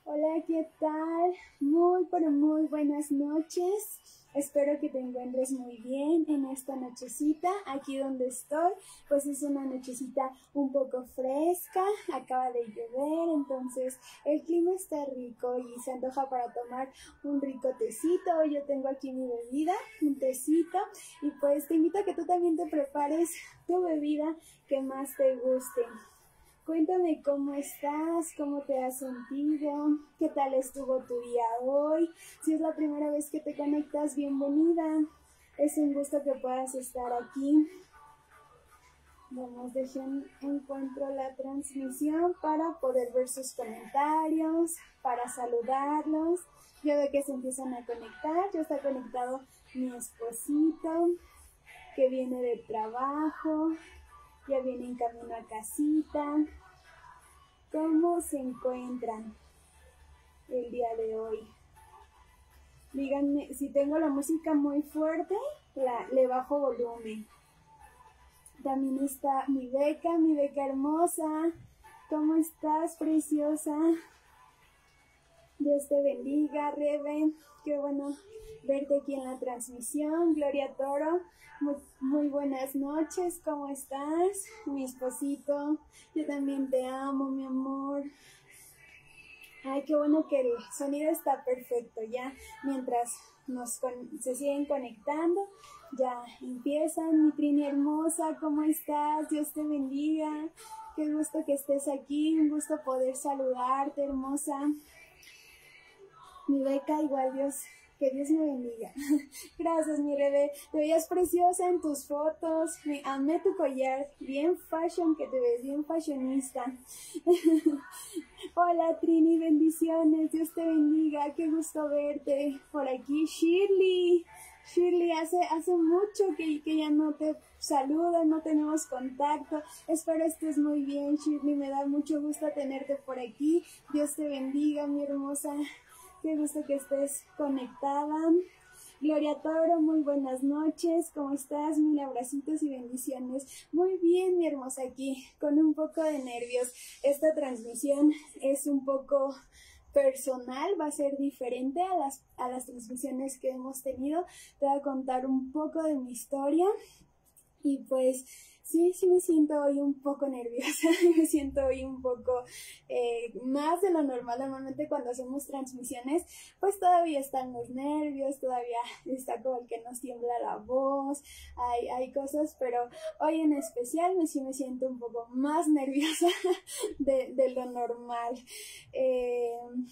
Hola, ¿qué tal? Muy, pero muy buenas noches. Espero que te encuentres muy bien en esta nochecita. Aquí donde estoy, pues es una nochecita un poco fresca. Acaba de llover, entonces el clima está rico y se antoja para tomar un rico tecito. Yo tengo aquí mi bebida, un tecito, y pues te invito a que tú también te prepares tu bebida que más te guste. Cuéntame cómo estás, cómo te has sentido, qué tal estuvo tu día hoy. Si es la primera vez que te conectas, bienvenida. Es un gusto que puedas estar aquí. Vamos, dejen, encuentro la transmisión para poder ver sus comentarios, para saludarlos. Yo veo que se empiezan a conectar. Ya está conectado mi esposito, que viene de trabajo. Ya viene en camino a casita. ¿Cómo se encuentran el día de hoy? Díganme, si tengo la música muy fuerte, le bajo volumen. También está mi beca hermosa. ¿Cómo estás, preciosa? Dios te bendiga, Rebe. Qué bueno verte aquí en la transmisión. Gloria Toro, muy buenas noches. ¿Cómo estás? Mi esposito, yo también te amo, mi amor. Ay, qué bueno que el sonido está perfecto. Ya mientras se siguen conectando, ya empiezan. Mi Trini hermosa, ¿cómo estás? Dios te bendiga. Qué gusto que estés aquí, un gusto poder saludarte, hermosa. Mi beca, igual que Dios me bendiga. Gracias, mi bebé. Te veías preciosa en tus fotos. Me amé tu collar. Bien fashion, que te ves bien fashionista. Hola, Trini, bendiciones. Dios te bendiga. Qué gusto verte por aquí. Shirley. Shirley, hace mucho que ya no te saludo, no tenemos contacto. Espero estés muy bien, Shirley. Me da mucho gusto tenerte por aquí. Dios te bendiga, mi hermosa. Qué gusto que estés conectada. Gloria Toro, muy buenas noches. ¿Cómo estás? Mil abracitos y bendiciones. Muy bien, mi hermosa, aquí con un poco de nervios. Esta transmisión es un poco personal, va a ser diferente a las transmisiones que hemos tenido. Te voy a contar un poco de mi historia. Y pues sí me siento hoy un poco nerviosa, me siento hoy un poco más de lo normal. Normalmente cuando hacemos transmisiones, pues todavía están los nervios, todavía está como el que nos tiembla la voz, hay cosas, pero hoy en especial sí me siento un poco más nerviosa de lo normal.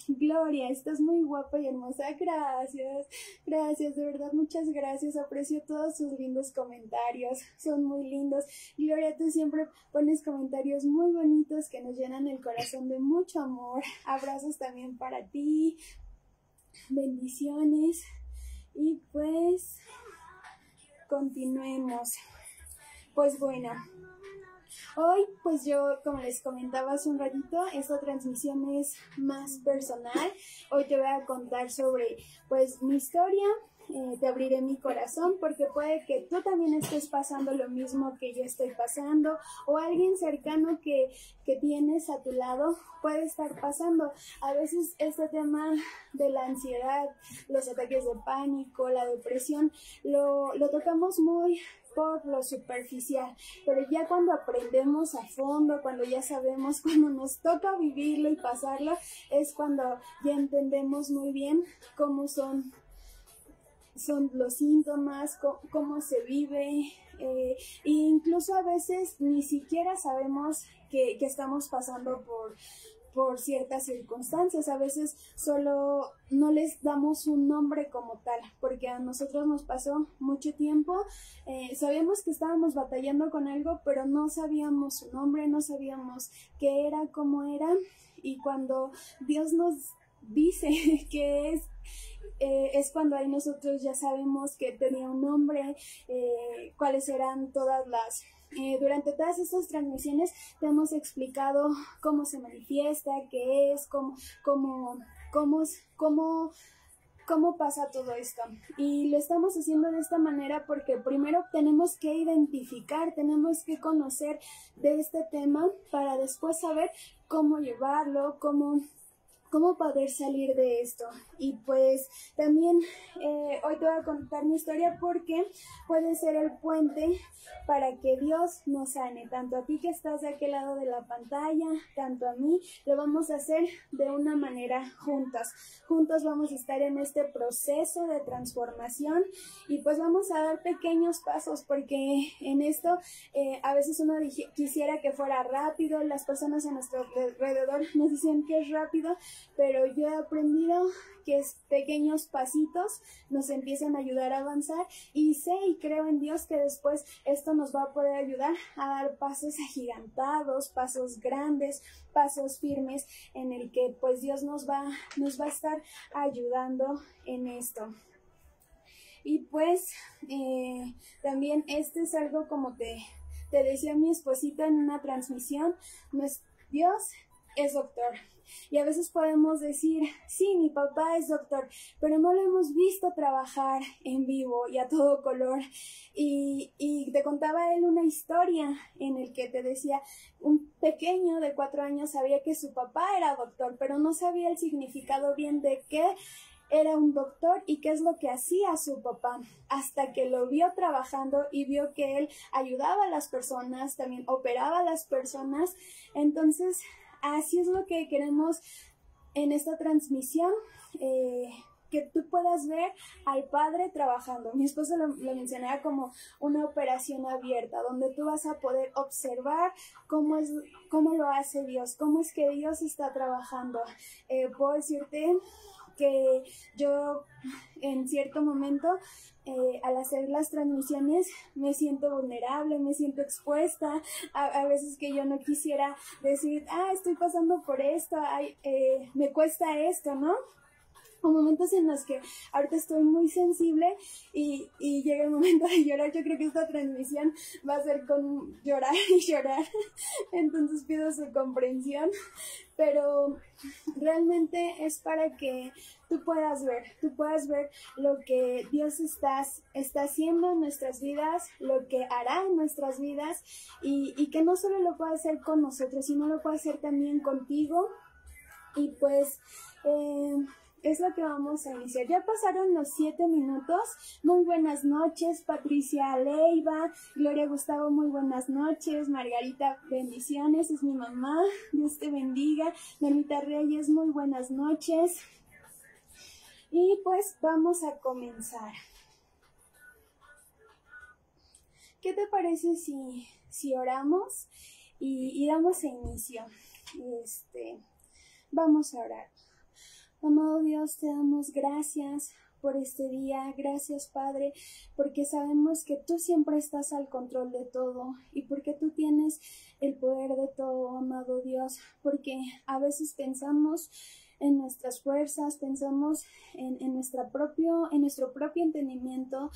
Gloria, estás muy guapa y hermosa, gracias, de verdad, muchas gracias, aprecio todos sus lindos comentarios, son muy lindos. Gloria, tú siempre pones comentarios muy bonitos que nos llenan el corazón de mucho amor. Abrazos también para ti, bendiciones. Y pues continuemos. Pues bueno, hoy, pues yo, como les comentaba hace un ratito, esta transmisión es más personal. Hoy te voy a contar sobre, pues, mi historia. Te abriré mi corazón porque puede que tú también estés pasando lo mismo que yo estoy pasando, o alguien cercano que tienes a tu lado puede estar pasando. A veces este tema de la ansiedad, los ataques de pánico, la depresión, lo tocamos muy por lo superficial, pero ya cuando aprendemos a fondo, cuando ya sabemos, cuando nos toca vivirlo y pasarlo, es cuando ya entendemos muy bien cómo son los síntomas, cómo se vive, e incluso a veces ni siquiera sabemos que estamos pasando por ciertas circunstancias. A veces solo no les damos un nombre como tal, porque a nosotros nos pasó mucho tiempo, sabíamos que estábamos batallando con algo, pero no sabíamos su nombre, no sabíamos qué era, cómo era, y cuando Dios nos dice que es cuando ahí nosotros ya sabemos que tenía un nombre, cuáles eran todas las... durante todas estas transmisiones te hemos explicado cómo se manifiesta, qué es, cómo pasa todo esto. Y lo estamos haciendo de esta manera porque primero tenemos que identificar, tenemos que conocer de este tema para después saber cómo llevarlo, cómo cómo poder salir de esto. Y pues también hoy te voy a contar mi historia porque puede ser el puente para que Dios nos sane, tanto a ti que estás de aquel lado de la pantalla, tanto a mí. Lo vamos a hacer de una manera juntos vamos a estar en este proceso de transformación y pues vamos a dar pequeños pasos, porque en esto a veces uno quisiera que fuera rápido, las personas a nuestro alrededor nos dicen que es rápido, pero yo he aprendido que es pequeños pasitos nos empiezan a ayudar a avanzar, y sé y creo en Dios que después esto nos va a poder ayudar a dar pasos agigantados, pasos grandes, pasos firmes, en el que pues Dios nos va a estar ayudando en esto. Y pues también este es algo, como te decía mi esposita en una transmisión, Dios es doctor. Y a veces podemos decir, sí, mi papá es doctor, pero no lo hemos visto trabajar en vivo y a todo color. Y te contaba él una historia en el que te decía, un pequeño de 4 años sabía que su papá era doctor, pero no sabía el significado bien de qué era un doctor y qué es lo que hacía su papá, hasta que lo vio trabajando y vio que él ayudaba a las personas, también operaba a las personas. Entonces, así es lo que queremos en esta transmisión, que tú puedas ver al Padre trabajando. Mi esposo lo mencionaba como una operación abierta, donde tú vas a poder observar cómo lo hace Dios, cómo es que Dios está trabajando. Puedo decirte que yo en cierto momento al hacer las transmisiones me siento vulnerable, me siento expuesta, a veces que yo no quisiera decir, estoy pasando por esto, me cuesta esto, ¿no? O momentos en los que ahorita estoy muy sensible y llega el momento de llorar. Yo creo que esta transmisión va a ser con llorar y llorar, entonces pido su comprensión, pero realmente es para que tú puedas ver lo que Dios está haciendo en nuestras vidas, lo que hará en nuestras vidas, y que no solo lo puede hacer con nosotros, sino lo puede hacer también contigo. Y pues es lo que vamos a iniciar. Ya pasaron los 7 minutos. Muy buenas noches, Patricia Leiva, Gloria Gustavo, muy buenas noches. Margarita, bendiciones, es mi mamá, Dios te bendiga. Normita Reyes, muy buenas noches. Y pues vamos a comenzar. ¿Qué te parece si oramos y damos inicio? Vamos a orar. Amado Dios, te damos gracias por este día. Gracias, Padre, porque sabemos que tú siempre estás al control de todo y porque tú tienes el poder de todo, amado Dios, porque a veces pensamos en nuestras fuerzas, pensamos en nuestro propio entendimiento,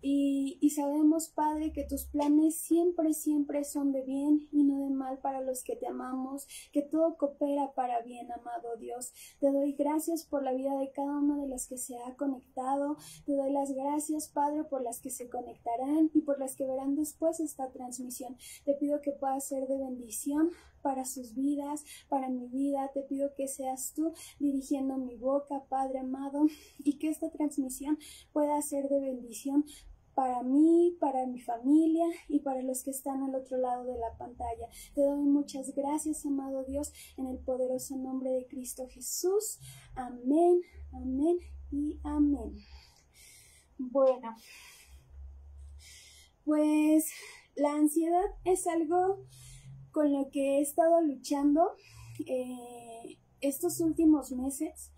y sabemos, Padre, que tus planes siempre son de bien y no de mal para los que te amamos, que todo coopera para bien, amado Dios. Te doy gracias por la vida de cada una de las que se ha conectado. Te doy las gracias, Padre, por las que se conectarán y por las que verán después esta transmisión. Te pido que pueda ser de bendición para sus vidas, para mi vida. Te pido que seas tú dirigiendo mi boca, Padre amado, y que esta transmisión pueda ser de bendición para mí, para mi familia y para los que están al otro lado de la pantalla. Te doy muchas gracias, amado Dios, en el poderoso nombre de Cristo Jesús. Amén, amén y amén. Bueno, pues la ansiedad es algo con lo que he estado luchando estos últimos meses.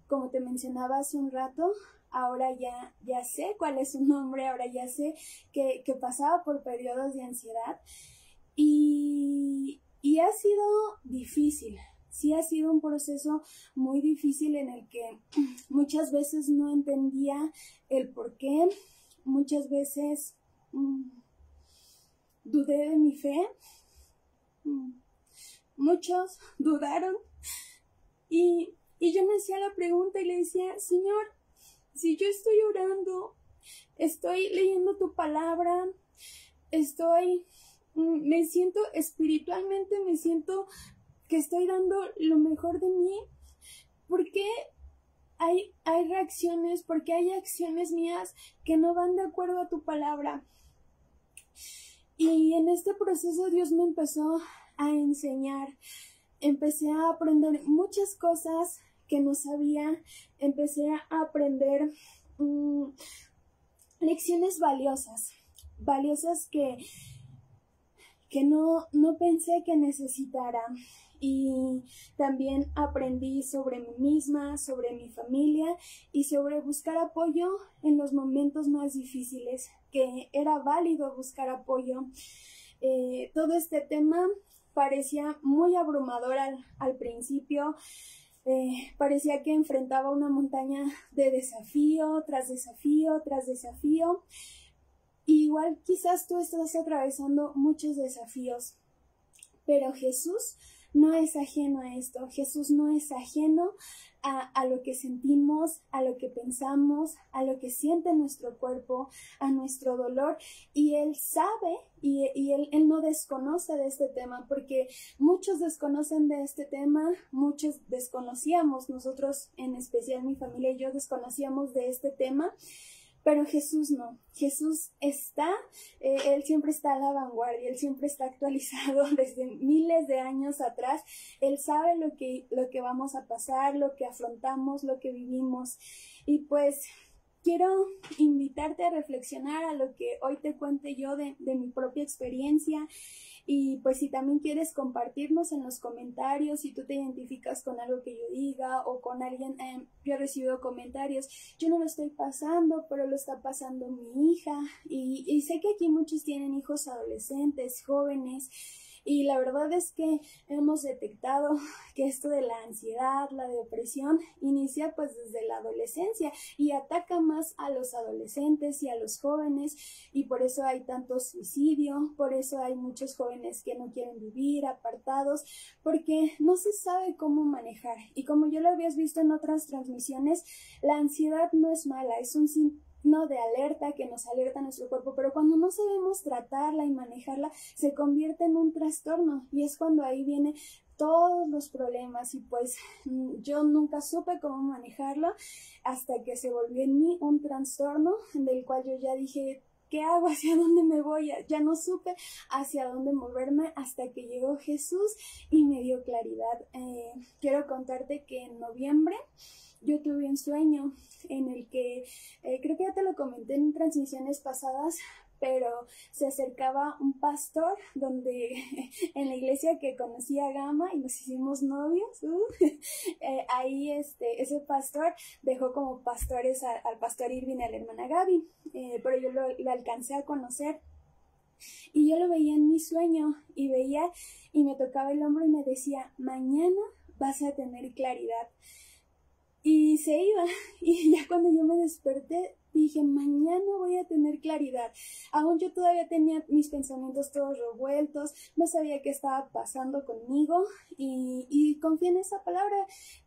Como te mencionaba hace un rato, ahora ya sé cuál es su nombre, ahora ya sé que pasaba por periodos de ansiedad, y ha sido difícil. Sí, ha sido un proceso muy difícil en el que muchas veces no entendía el por qué, muchas veces dudé de mi fe, muchos dudaron, y yo me hacía la pregunta y le decía, Señor, si yo estoy orando, estoy leyendo tu palabra, me siento espiritualmente, me siento que estoy dando lo mejor de mí? ¿Por qué hay reacciones, por qué hay acciones mías que no van de acuerdo a tu palabra? Y en este proceso Dios me empezó a enseñar, empecé a aprender muchas cosas que no sabía, empecé a aprender lecciones valiosas que no pensé que necesitara. Y también aprendí sobre mí misma, sobre mi familia y sobre buscar apoyo en los momentos más difíciles, que era válido buscar apoyo. Todo este tema parecía muy abrumador al principio. Parecía que enfrentaba una montaña de desafío tras desafío tras desafío. Igual quizás tú estás atravesando muchos desafíos, pero Jesús no es ajeno a esto. Jesús no es ajeno a lo que sentimos, a lo que pensamos, a lo que siente nuestro cuerpo, a nuestro dolor, y Él sabe y él no desconoce de este tema, porque muchos desconocen de este tema, muchos desconocíamos, nosotros en especial mi familia y yo desconocíamos de este tema. Pero Jesús no, Jesús está, Él siempre está a la vanguardia, Él siempre está actualizado desde miles de años atrás. Él sabe lo que vamos a pasar, lo que afrontamos, lo que vivimos. Y pues quiero invitarte a reflexionar a lo que hoy te cuente yo de mi propia experiencia. Y pues si también quieres compartirnos en los comentarios, si tú te identificas con algo que yo diga o con alguien, yo he recibido comentarios, yo no lo estoy pasando, pero lo está pasando mi hija, y sé que aquí muchos tienen hijos adolescentes, jóvenes, y la verdad es que hemos detectado que esto de la ansiedad, la depresión, inicia pues desde la adolescencia y ataca más a los adolescentes y a los jóvenes, y por eso hay tanto suicidio, por eso hay muchos jóvenes que no quieren vivir, apartados, porque no se sabe cómo manejar. Y como yo lo habías visto en otras transmisiones, la ansiedad no es mala, es un signo de alerta que nos alerta a nuestro cuerpo, pero cuando no sabemos tratarla y manejarla, se convierte en un trastorno, y es cuando ahí viene todos los problemas. Y pues yo nunca supe cómo manejarlo hasta que se volvió en mí un trastorno del cual yo ya dije, ¿qué hago? ¿Hacia dónde me voy? Ya no supe hacia dónde moverme hasta que llegó Jesús y me dio claridad. Quiero contarte que en noviembre yo tuve un sueño en el que, creo que ya te lo comenté en transmisiones pasadas, pero se acercaba un pastor donde en la iglesia que conocí a Gama y nos hicimos novios. Ahí ese pastor dejó como pastores al pastor Irving y a la hermana Gaby, pero yo lo alcancé a conocer. Y yo lo veía en mi sueño y veía y me tocaba el hombro y me decía, mañana vas a tener claridad. Y se iba, y ya cuando yo me desperté dije, mañana voy a tener claridad. Aún yo todavía tenía mis pensamientos todos revueltos, no sabía qué estaba pasando conmigo, y confié en esa palabra.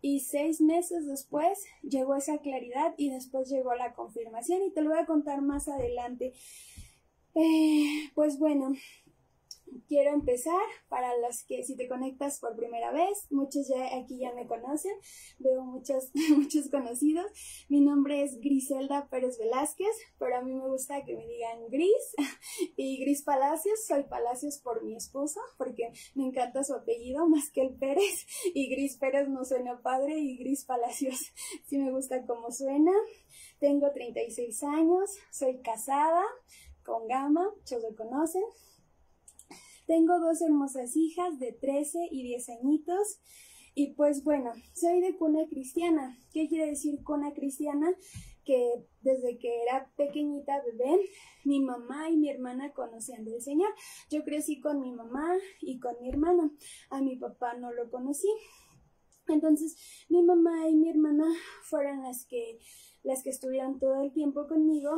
Y 6 meses después llegó esa claridad y después llegó la confirmación, y te lo voy a contar más adelante. Pues bueno, quiero empezar. Para los que si te conectas por primera vez, muchos aquí ya me conocen, veo muchos conocidos. Mi nombre es Griselda Pérez Velázquez, pero a mí me gusta que me digan Gris, y Gris Palacios. Soy Palacios por mi esposo, porque me encanta su apellido más que el Pérez, y Gris Pérez no suena padre, y Gris Palacios sí me gusta como suena. Tengo 36 años, soy casada con Gama, muchos lo conocen. Tengo 2 hermosas hijas de 13 y 10 añitos. Y pues bueno, soy de cuna cristiana. ¿Qué quiere decir cuna cristiana? Que desde que era pequeñita bebé, mi mamá y mi hermana conocían del Señor. Yo crecí con mi mamá y con mi hermana. A mi papá no lo conocí. Entonces mi mamá y mi hermana fueron las que estuvieron todo el tiempo conmigo,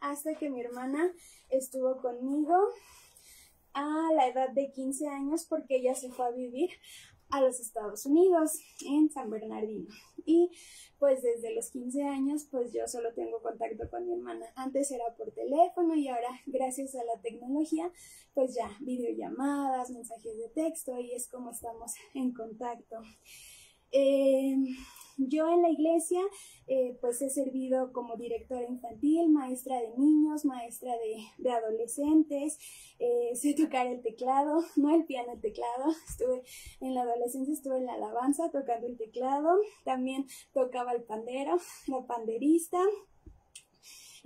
hasta que mi hermana estuvo conmigo a la edad de 15 años, porque ella se fue a vivir a los Estados Unidos, en San Bernardino. Y pues desde los 15 años, pues yo solo tengo contacto con mi hermana. Antes era por teléfono y ahora, gracias a la tecnología, pues ya videollamadas, mensajes de texto, y es como estamos en contacto. Yo en la iglesia pues he servido como directora infantil, maestra de niños, maestra de adolescentes, sé tocar el teclado, no el piano, el teclado. Estuve en la adolescencia, estuve en la alabanza tocando el teclado, también tocaba el pandero, la panderista.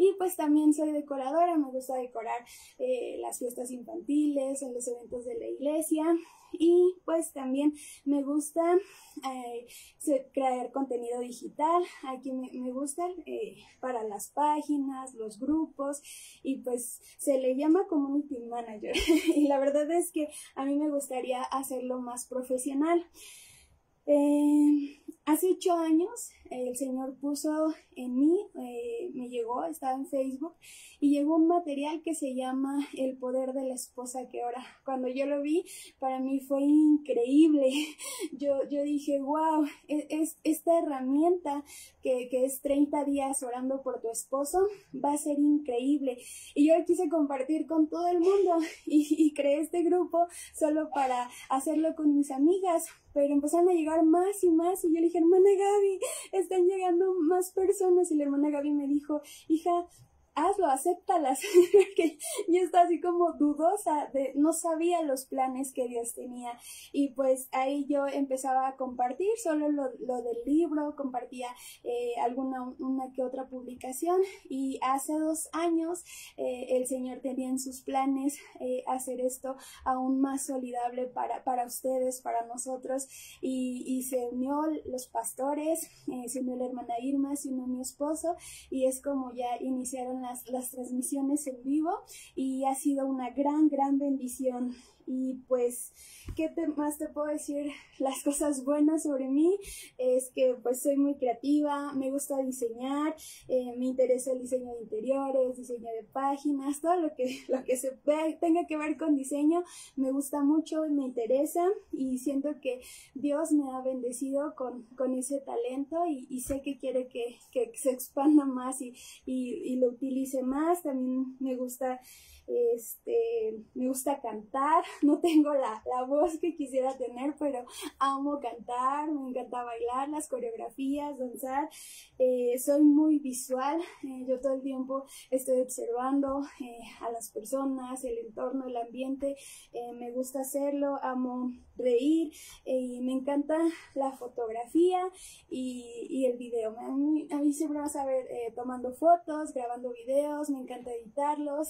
Y pues también soy decoradora, me gusta decorar las fiestas infantiles, en los eventos de la iglesia. Y pues también me gusta crear contenido digital. Aquí me gusta para las páginas, los grupos, y pues se le llama community manager. Y la verdad es que a mí me gustaría hacerlo más profesional. Hace 8 años el Señor puso en mí, me llegó, estaba en Facebook, y llegó un material que se llama El poder de la esposa que ora. Cuando yo lo vi, para mí fue increíble. Yo dije, wow, esta herramienta que es 30 días orando por tu esposo, va a ser increíble. Y yo lo quise compartir con todo el mundo y creé este grupo solo para hacerlo con mis amigas. Pero empezaron a llegar más y más, y yo le dije, hermana Gaby, están llegando más personas. Y la hermana Gaby me dijo, hija, hazlo, acéptalas. Porque yo estaba así como dudosa, no sabía los planes que Dios tenía. Y pues ahí yo empezaba a compartir solo lo del libro, compartía una que otra publicación. Y hace 2 años el Señor tenía en sus planes hacer esto aún más solidable para ustedes, para nosotros. Y se unió los pastores, se unió la hermana Irma, se unió mi esposo, y es como ya iniciaron las transmisiones en vivo, y ha sido una gran bendición. Y pues, ¿qué más te puedo decir? Las cosas buenas sobre mí es que pues soy muy creativa, me gusta diseñar, me interesa el diseño de interiores, diseño de páginas, todo lo que tenga que ver con diseño me gusta mucho y me interesa, y siento que Dios me ha bendecido con ese talento, y sé que quiere que se expanda más y lo utilice más. También me gusta cantar. No tengo la voz que quisiera tener, pero amo cantar, me encanta bailar, las coreografías, danzar. Soy muy visual, yo todo el tiempo estoy observando a las personas, el entorno, el ambiente. Me gusta hacerlo, amo reír, y me encanta la fotografía y el video. A mí siempre vas a ver tomando fotos, grabando videos, me encanta editarlos.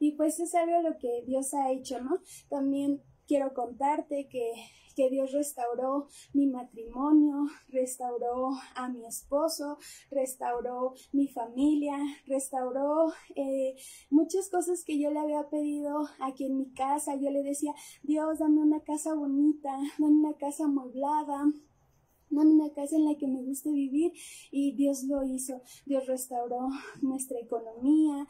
Y pues es algo lo que Dios ha hecho, ¿no? También quiero contarte que Dios restauró mi matrimonio, restauró a mi esposo, restauró mi familia, restauró muchas cosas que yo le había pedido aquí en mi casa. Yo le decía, Dios, dame una casa bonita, dame una casa amueblada, una casa en la que me guste vivir, y Dios lo hizo. Dios restauró nuestra economía,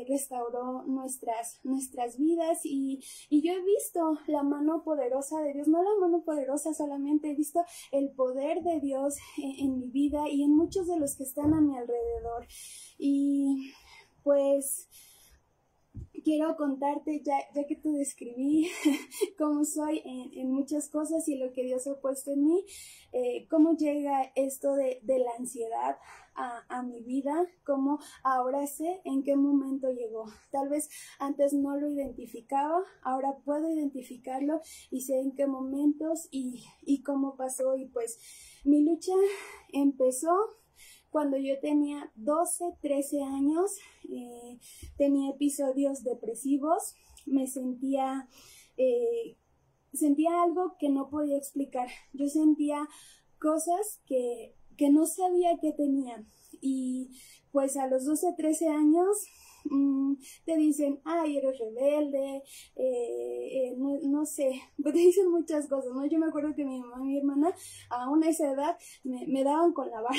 restauró nuestras vidas, y yo he visto la mano poderosa de Dios, no la mano poderosa solamente, he visto el poder de Dios en mi vida y en muchos de los que están a mi alrededor. Y pues quiero contarte, ya que te describí cómo soy en muchas cosas y lo que Dios ha puesto en mí, cómo llega esto de la ansiedad a mi vida, cómo ahora sé en qué momento llegó. Tal vez antes no lo identificaba, ahora puedo identificarlo y sé en qué momentos y cómo pasó. Y pues mi lucha empezó cuando yo tenía 12, 13 años. Tenía episodios depresivos, me sentía algo que no podía explicar. Yo sentía cosas que no sabía que tenía. Y pues a los 12, 13 años te dicen, ay, eres rebelde, no sé, te dicen muchas cosas, ¿no? Yo me acuerdo que mi mamá y mi hermana, aún a esa edad, me daban con la vara,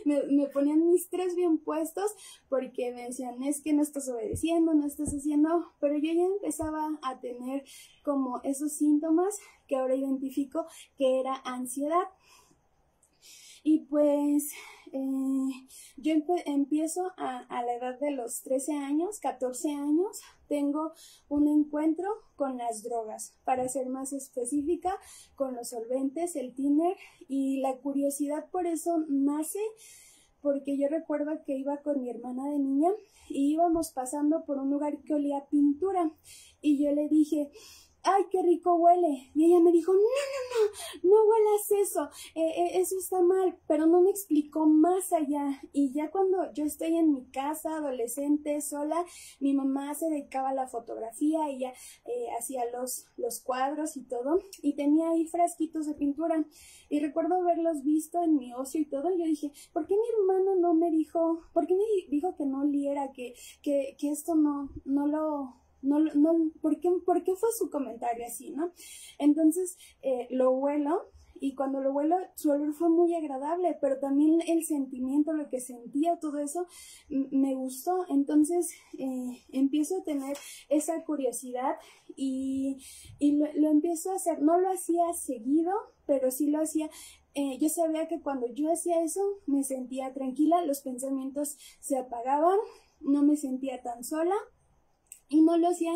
me ponían mis tres bien puestos, porque me decían, es que no estás obedeciendo, no estás haciendo, pero yo ya empezaba a tener como esos síntomas que ahora identifico que era ansiedad. Y pues yo empiezo a la edad de los 13 años, 14 años, tengo un encuentro con las drogas, para ser más específica, con los solventes, el tiner, y la curiosidad por eso nace porque yo recuerdo que iba con mi hermana de niña y íbamos pasando por un lugar que olía a pintura y yo le dije, ¡ay, qué rico huele! Y ella me dijo, no huelas eso, eso está mal, pero no me explicó más allá. Y ya cuando yo estoy en mi casa, adolescente, sola, mi mamá se dedicaba a la fotografía, ella hacía los cuadros y todo, y tenía ahí frasquitos de pintura. Y recuerdo haberlos visto en mi ocio y todo, y yo dije, ¿por qué mi hermana no me dijo, por qué me dijo que no oliera, que esto no lo... ¿por qué fue su comentario así, no? Entonces lo huelo y cuando lo huelo su olor fue muy agradable, pero también el sentimiento, lo que sentía, todo eso me gustó. Entonces empiezo a tener esa curiosidad y lo empiezo a hacer. No lo hacía seguido, pero sí lo hacía. Yo sabía que cuando yo hacía eso me sentía tranquila, los pensamientos se apagaban, no me sentía tan sola. Y no lo hacía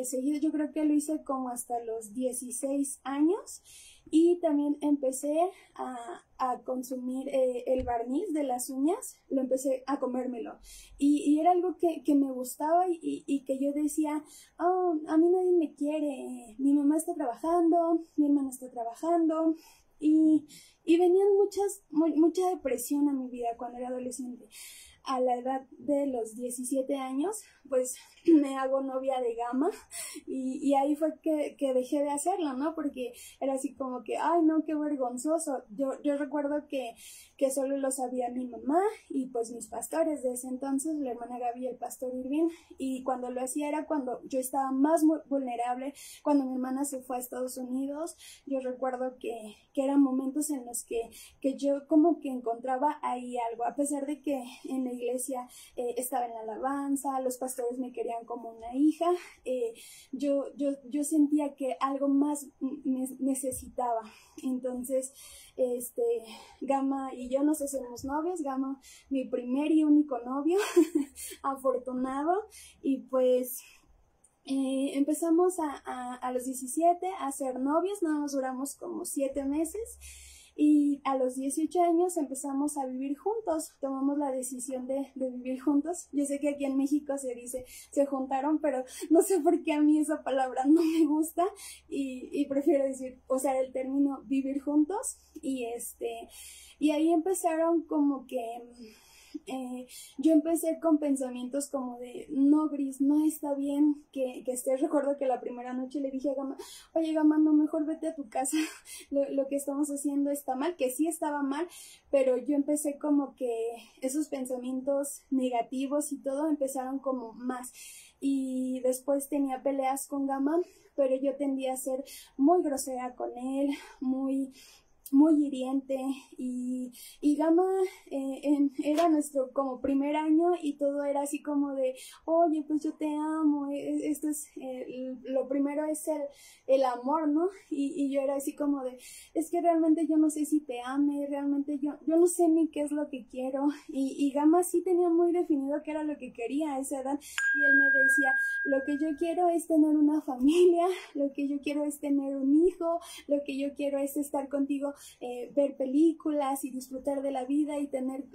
seguido, yo creo que lo hice como hasta los 16 años y también empecé a consumir el barniz de las uñas, lo empecé a comérmelo y era algo que me gustaba y que yo decía, oh, a mí nadie me quiere, mi mamá está trabajando, mi hermana está trabajando y venían mucha depresión a mi vida cuando era adolescente. A la edad de los 17 años, pues me hago novia de Gama y ahí fue que dejé de hacerlo, ¿no? Porque era así como que, ay, no, qué vergonzoso. Yo recuerdo que solo lo sabía mi mamá y pues mis pastores de ese entonces, la hermana Gaby y el pastor Irving, y cuando lo hacía era cuando yo estaba más vulnerable, cuando mi hermana se fue a Estados Unidos. Yo recuerdo que eran momentos en los que yo como que encontraba ahí algo, a pesar de que en la iglesia estaba en la alabanza, los pastores me querían como una hija, yo sentía que algo más necesitaba. Entonces Gama y yo nos hacemos novios, Gama mi primer y único novio afortunado, y pues empezamos a los 17 a ser novios, nada más duramos como 7 meses. Y a los 18 años empezamos a vivir juntos, tomamos la decisión de vivir juntos. Yo sé que aquí en México se dice, se juntaron, pero no sé por qué a mí esa palabra no me gusta y prefiero decir, usar el término vivir juntos. Y ahí empezaron como que... yo empecé con pensamientos como de, no, Gris, no está bien que estés. Recuerdo que la primera noche le dije a Gama, oye Gama, no, mejor vete a tu casa, lo que estamos haciendo está mal, que sí estaba mal, pero yo empecé como que esos pensamientos negativos y todo empezaron como más, y después tenía peleas con Gama, pero yo tendía a ser muy grosera con él, muy hiriente, y Gama era nuestro como primer año y todo era así como de, oye, pues yo te amo, esto es, lo primero es el amor, ¿no? Y yo era así como de, es que realmente yo no sé si te ame, realmente yo no sé ni qué es lo que quiero, y Gama sí tenía muy definido qué era lo que quería a esa edad, y él me decía, lo que yo quiero es tener una familia, lo que yo quiero es tener un hijo, lo que yo quiero es estar contigo, ver películas y disfrutar de la vida y tener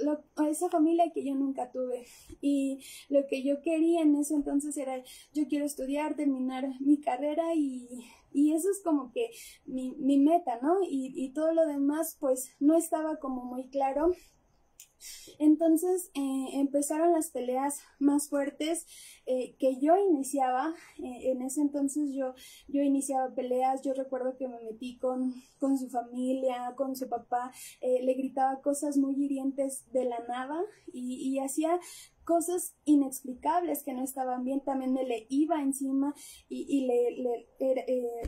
esa familia que yo nunca tuve. Y lo que yo quería en ese entonces era, yo quiero estudiar, terminar mi carrera y eso es como que mi meta, ¿no? Y todo lo demás pues no estaba como muy claro. Entonces empezaron las peleas más fuertes que yo iniciaba. En ese entonces yo iniciaba peleas. Yo recuerdo que me metí con su familia, con su papá, le gritaba cosas muy hirientes de la nada y hacía cosas inexplicables que no estaban bien. También me le iba encima y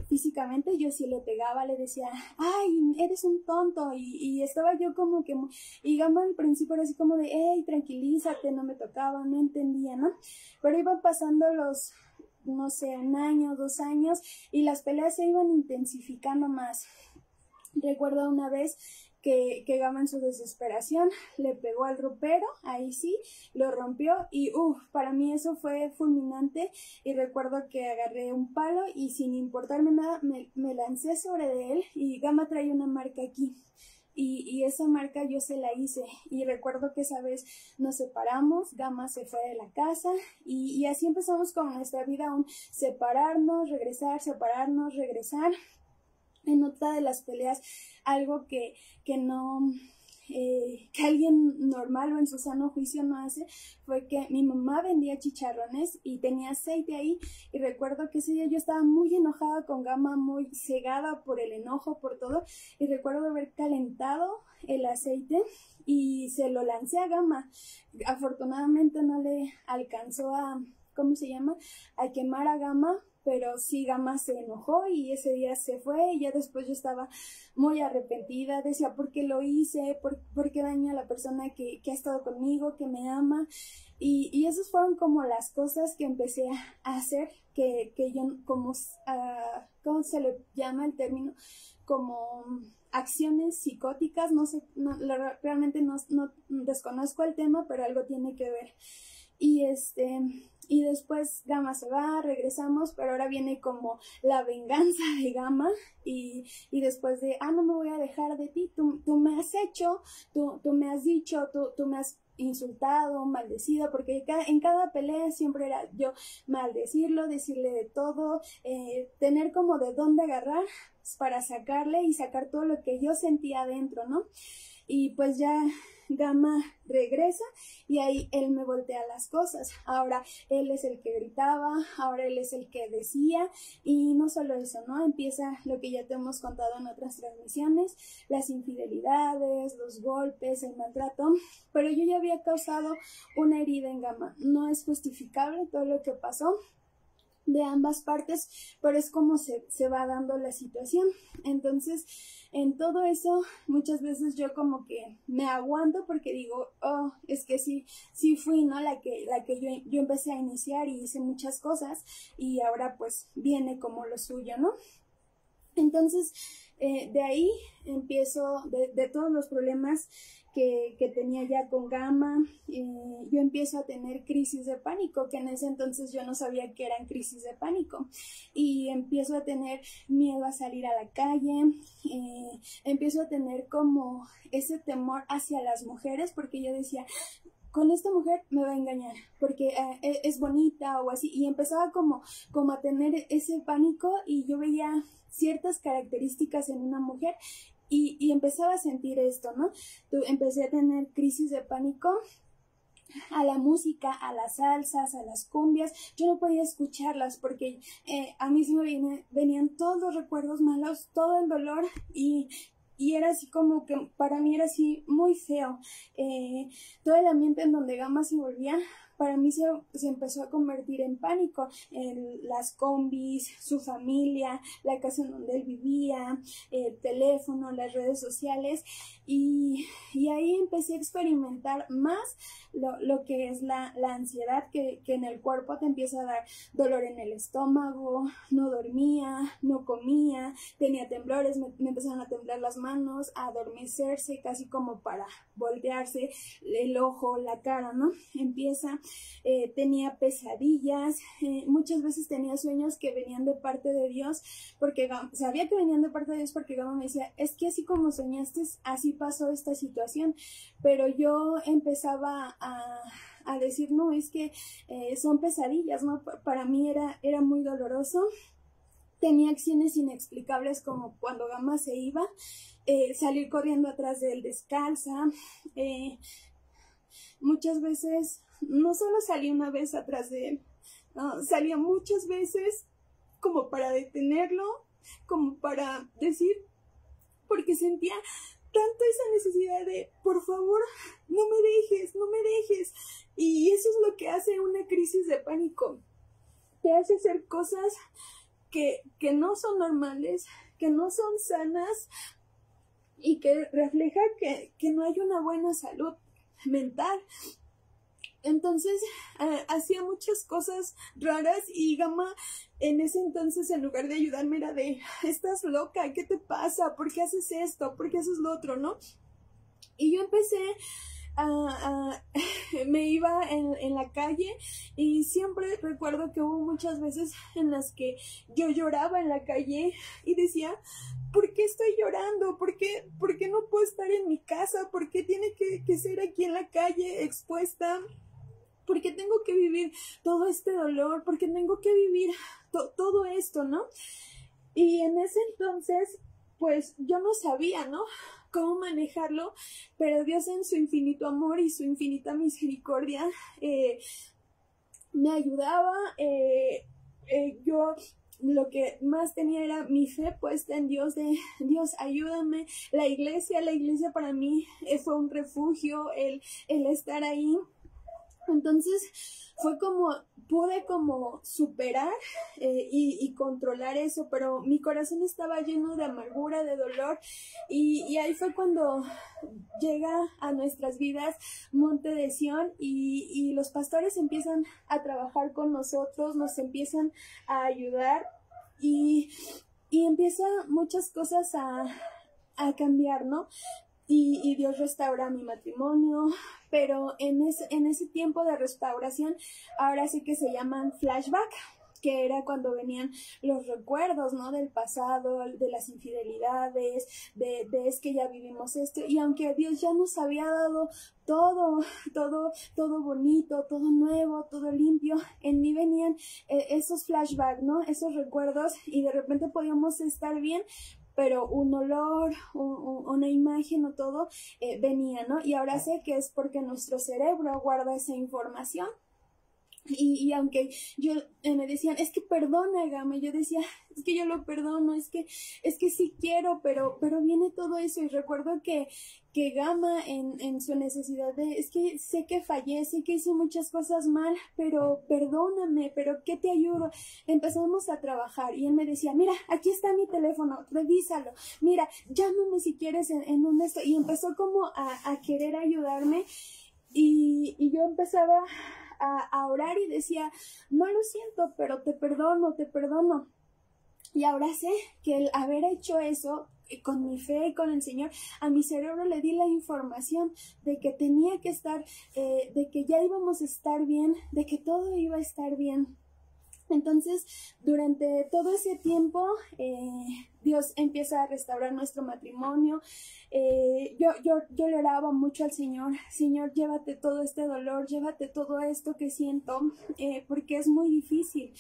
físicamente yo sí le pegaba, le decía, ay, eres un tonto, y estaba yo como que, y Gama al principio era así como de, hey, tranquilízate, no me tocaba, no entendía, ¿no? Pero iban pasando los, no sé, 1 año, 2 años, y las peleas se iban intensificando más. Recuerdo una vez que Gama en su desesperación le pegó al ropero, ahí sí, lo rompió y para mí eso fue fulminante. Y recuerdo que agarré un palo y sin importarme nada me lancé sobre de él, y Gama traía una marca aquí. Y esa marca yo se la hice, y recuerdo que esa vez nos separamos, Gama se fue de la casa, y así empezamos con nuestra vida, un separarnos, regresar. En otra de las peleas, algo que no, que alguien normal o en su sano juicio no hace, fue que mi mamá vendía chicharrones y tenía aceite ahí, y recuerdo que ese día yo estaba muy enojada con Gama, muy cegada por el enojo, por todo, y recuerdo haber calentado el aceite y se lo lancé a Gama. Afortunadamente no le alcanzó a, ¿cómo se llama?, a quemar a Gama, pero sí, Gama se enojó y ese día se fue, y ya después yo estaba muy arrepentida, decía, ¿por qué lo hice? ¿Por qué daño a la persona que ha estado conmigo, que me ama? Y esas fueron como las cosas que empecé a hacer, que yo, como, ¿cómo se le llama el término? Como acciones psicóticas, no sé, realmente no desconozco el tema, pero algo tiene que ver. Y después Gama se va, regresamos, pero ahora viene como la venganza de Gama, y después de, no me voy a dejar de ti, tú me has hecho, tú me has dicho, tú me has insultado, maldecido, porque en cada pelea siempre era yo maldecirlo, decirle de todo, tener como de dónde agarrar para sacarle y sacar todo lo que yo sentía adentro, ¿no? Y pues ya Gama regresa y ahí él me voltea las cosas. Ahora él es el que gritaba, ahora él es el que decía, y no solo eso, ¿no? Empieza lo que ya te hemos contado en otras transmisiones, las infidelidades, los golpes, el maltrato, pero yo ya había causado una herida en Gama. No es justificable todo lo que pasó de ambas partes, pero es como se va dando la situación. Entonces, en todo eso, muchas veces yo como que me aguanto porque digo, es que sí fui, ¿no? La que yo empecé a iniciar y hice muchas cosas, y ahora pues viene como lo suyo, ¿no? Entonces, de ahí empiezo, de todos los problemas que tenía ya con Gama, yo empiezo a tener crisis de pánico, que en ese entonces yo no sabía que eran crisis de pánico, y empiezo a tener miedo a salir a la calle, empiezo a tener como ese temor hacia las mujeres, porque yo decía, con esta mujer me va a engañar porque es bonita o así, y empezaba como a tener ese pánico, y yo veía ciertas características en una mujer y empezaba a sentir esto, ¿no? Empecé a tener crisis de pánico a la música, a las salsas, a las cumbias. Yo no podía escucharlas porque a mí se me venían todos los recuerdos malos, todo el dolor, y era así como que para mí era así muy feo. Todo el ambiente en donde Gama se volvía, para mí se empezó a convertir en pánico. Las combis, su familia, la casa en donde él vivía, el teléfono, las redes sociales, y ahí empecé a experimentar más lo que es la ansiedad, que en el cuerpo te empieza a dar dolor en el estómago, no dormía, no comía, tenía temblores, me empezaron a temblar las manos, a adormecerse, casi como para voltearse el ojo, la cara, ¿no? Tenía pesadillas, muchas veces tenía sueños que venían de parte de Dios, porque sabía que venían de parte de Dios, porque Gama me decía, es que así como soñaste, así pasó esta situación, pero yo empezaba a decir, no, es que son pesadillas, ¿no? Para mí era muy doloroso. Tenía acciones inexplicables, como cuando Gama se iba, salir corriendo atrás de él descalza. Muchas veces, no solo salí una vez atrás de él, no, salía muchas veces como para detenerlo, como para decir, porque sentía tanto esa necesidad de, por favor, no me dejes, no me dejes. Y eso es lo que hace una crisis de pánico. Te hace hacer cosas que no son normales, que no son sanas y que refleja que no hay una buena salud mental. Entonces hacía muchas cosas raras y Gama en ese entonces, en lugar de ayudarme, era de, estás loca, ¿qué te pasa? ¿Por qué haces esto? ¿Por qué haces lo otro? ¿No? Y yo empecé me iba en la calle y siempre recuerdo que hubo muchas veces en las que yo lloraba en la calle y decía, ¿por qué estoy llorando? ¿Por qué no puedo estar en mi casa? ¿Por qué tiene que ser aquí en la calle expuesta? ¿Por qué tengo que vivir todo este dolor? ¿Por qué tengo que vivir todo esto, no? Y en ese entonces, pues yo no sabía, ¿no?, cómo manejarlo, pero Dios en su infinito amor y su infinita misericordia me ayudaba. Yo lo que más tenía era mi fe puesta en Dios, de Dios, ayúdame. La iglesia para mí fue un refugio, el estar ahí. Entonces fue como, pude como superar y controlar eso, pero mi corazón estaba lleno de amargura, de dolor, y ahí fue cuando llega a nuestras vidas Monte de Sión y los pastores empiezan a trabajar con nosotros, nos empiezan a ayudar y empiezan muchas cosas a cambiar, ¿no? Y Dios restaura mi matrimonio, pero en ese tiempo de restauración, ahora sí que se llaman flashback, que era cuando venían los recuerdos, ¿no?, del pasado, de las infidelidades, de es que ya vivimos esto, y aunque Dios ya nos había dado todo bonito, todo nuevo, todo limpio, en mí venían esos flashbacks, ¿no?, esos recuerdos, y de repente podíamos estar bien, pero un olor, una imagen o todo venía, ¿no? Y ahora sé que es porque nuestro cerebro guarda esa información. Y aunque yo me decían, es que perdona, Gama, yo decía, es que yo lo perdono, es que sí quiero, pero viene todo eso. Y recuerdo que Gama en su necesidad de, es que sé que fallé, sé que hice muchas cosas mal, pero perdóname, pero ¿qué te ayudo? Empezamos a trabajar y él me decía, mira, aquí está mi teléfono, revísalo, mira, llámame si quieres en un esto. Y empezó como a querer ayudarme y yo empezaba a orar y decía, no lo siento, pero te perdono. Y ahora sé que el haber hecho eso con mi fe y con el Señor, a mi cerebro le di la información de que tenía que estar, de que ya íbamos a estar bien, de que todo iba a estar bien. Entonces, durante todo ese tiempo, Dios empieza a restaurar nuestro matrimonio. Yo le oraba mucho al Señor, Señor, llévate todo este dolor, llévate todo esto que siento, porque es muy difícil.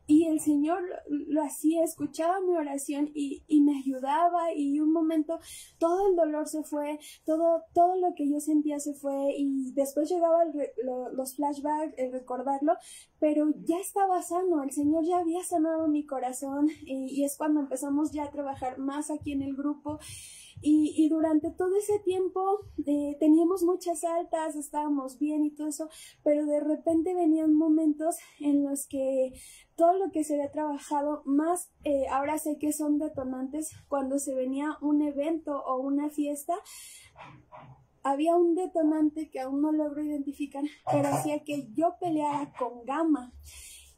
Y el Señor lo hacía, escuchaba mi oración y me ayudaba, y un momento todo el dolor se fue, todo lo que yo sentía se fue, y después llegaba los flashbacks, el recordarlo, pero ya estaba sano, el Señor ya había sanado mi corazón, y es cuando empezamos ya a trabajar más aquí en el grupo. Y durante todo ese tiempo teníamos muchas altas, estábamos bien y todo eso, pero de repente venían momentos en los que todo lo que se había trabajado más, ahora sé que son detonantes, cuando se venía un evento o una fiesta, había un detonante que aún no logro identificar, pero hacía que yo peleara con Gama.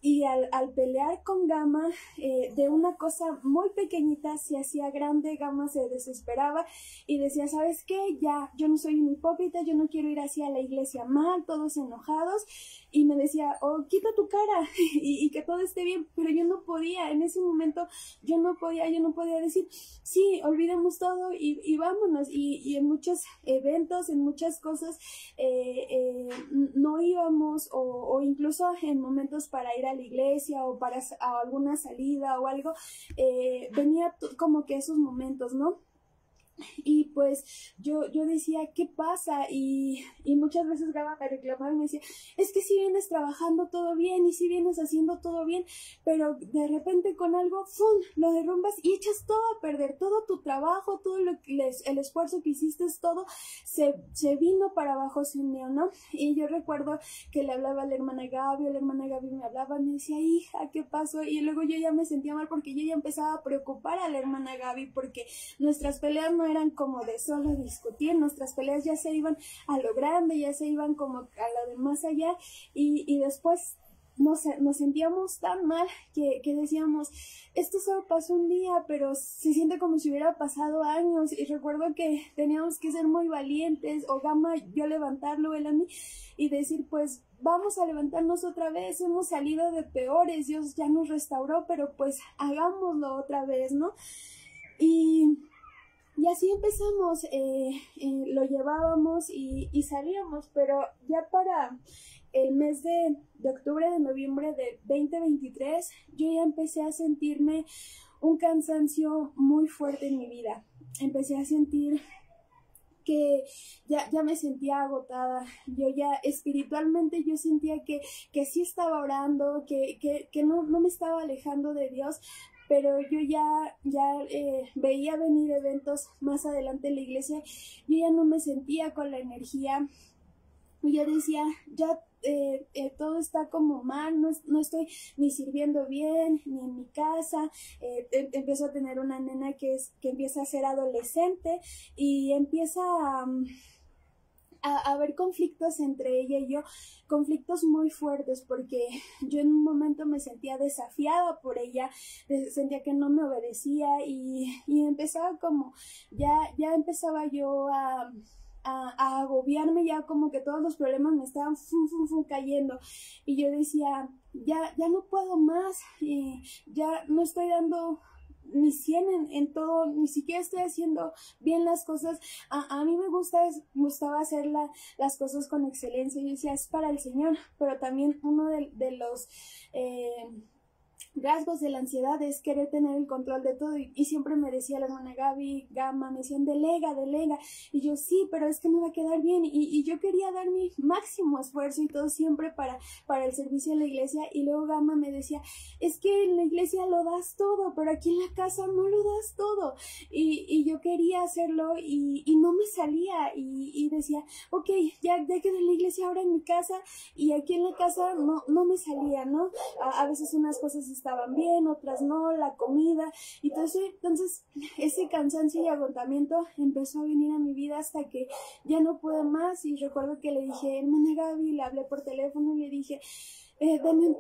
Y al pelear con Gama, de una cosa muy pequeñita se hacía grande. Gama se desesperaba y decía, ¿sabes qué? Ya, yo no soy un hipócrita, yo no quiero ir hacia la iglesia mal, todos enojados. Y me decía, oh, quita tu cara y que todo esté bien. Pero yo no podía, en ese momento yo no podía decir, sí, olvidemos todo y vámonos. Y en muchos eventos, en muchas cosas, no íbamos, o incluso en momentos para ir a la iglesia o para alguna salida o algo, venía como que esos momentos, ¿no? Y pues yo decía, ¿qué pasa? Y muchas veces Gaba me reclamaba y me decía, es que si vienes trabajando todo bien y si vienes haciendo todo bien, pero de repente con algo, ¡fum!, lo derrumbas y echas todo a perder, todo tu trabajo, todo el esfuerzo que hiciste, todo se vino para abajo, se unió, ¿no? Y yo recuerdo que le hablaba a la hermana Gaby me hablaba, me decía, hija, ¿qué pasó? Y luego yo ya me sentía mal porque yo ya empezaba a preocupar a la hermana Gaby porque nuestras peleas no eran como de solo discutir, nuestras peleas ya se iban a lo grande, ya se iban como a lo de más allá y después nos sentíamos tan mal que decíamos, esto solo pasó un día, pero se siente como si hubiera pasado años. Y recuerdo que teníamos que ser muy valientes, o Gama, yo levantarlo, él a mí, y decir, pues vamos a levantarnos otra vez, hemos salido de peores, Dios ya nos restauró, pero pues hagámoslo otra vez, ¿no? Y así empezamos, lo llevábamos y salíamos, pero ya para el mes de octubre, de noviembre de 2023, yo ya empecé a sentirme un cansancio muy fuerte en mi vida. Empecé a sentir que ya me sentía agotada, yo ya espiritualmente yo sentía que sí estaba orando, que no me estaba alejando de Dios, pero yo ya veía venir eventos más adelante en la iglesia, yo ya no me sentía con la energía, y yo decía, ya todo está como mal, no estoy ni sirviendo bien, ni en mi casa, empiezo a tener una nena que empieza a ser adolescente y empieza a haber conflictos entre ella y yo, conflictos muy fuertes, porque yo en un momento me sentía desafiada por ella, sentía que no me obedecía y empezaba como, ya empezaba yo a agobiarme, ya como que todos los problemas me estaban cayendo y yo decía, ya no puedo más, ya no estoy dando ni 100 en todo, ni siquiera estoy haciendo bien las cosas. A mí me gustaba hacer las cosas con excelencia. Yo decía, es para el Señor, pero también uno de los rasgos de la ansiedad es querer tener el control de todo y siempre me decía la hermana Gaby, Gama, me decían delega y yo sí, pero es que no va a quedar bien y yo quería dar mi máximo esfuerzo y todo siempre para el servicio en la iglesia y luego Gama me decía, es que en la iglesia lo das todo, pero aquí en la casa no lo das todo y yo quería hacerlo y no me salía y decía, ok, ya quedé en la iglesia, ahora en mi casa y aquí en la casa no me salía, ¿no? A veces unas cosas estaban bien, otras no, la comida, y entonces ese cansancio y agotamiento empezó a venir a mi vida hasta que ya no pude más y recuerdo que le dije, hermana Gaby, le hablé por teléfono y le dije, dame un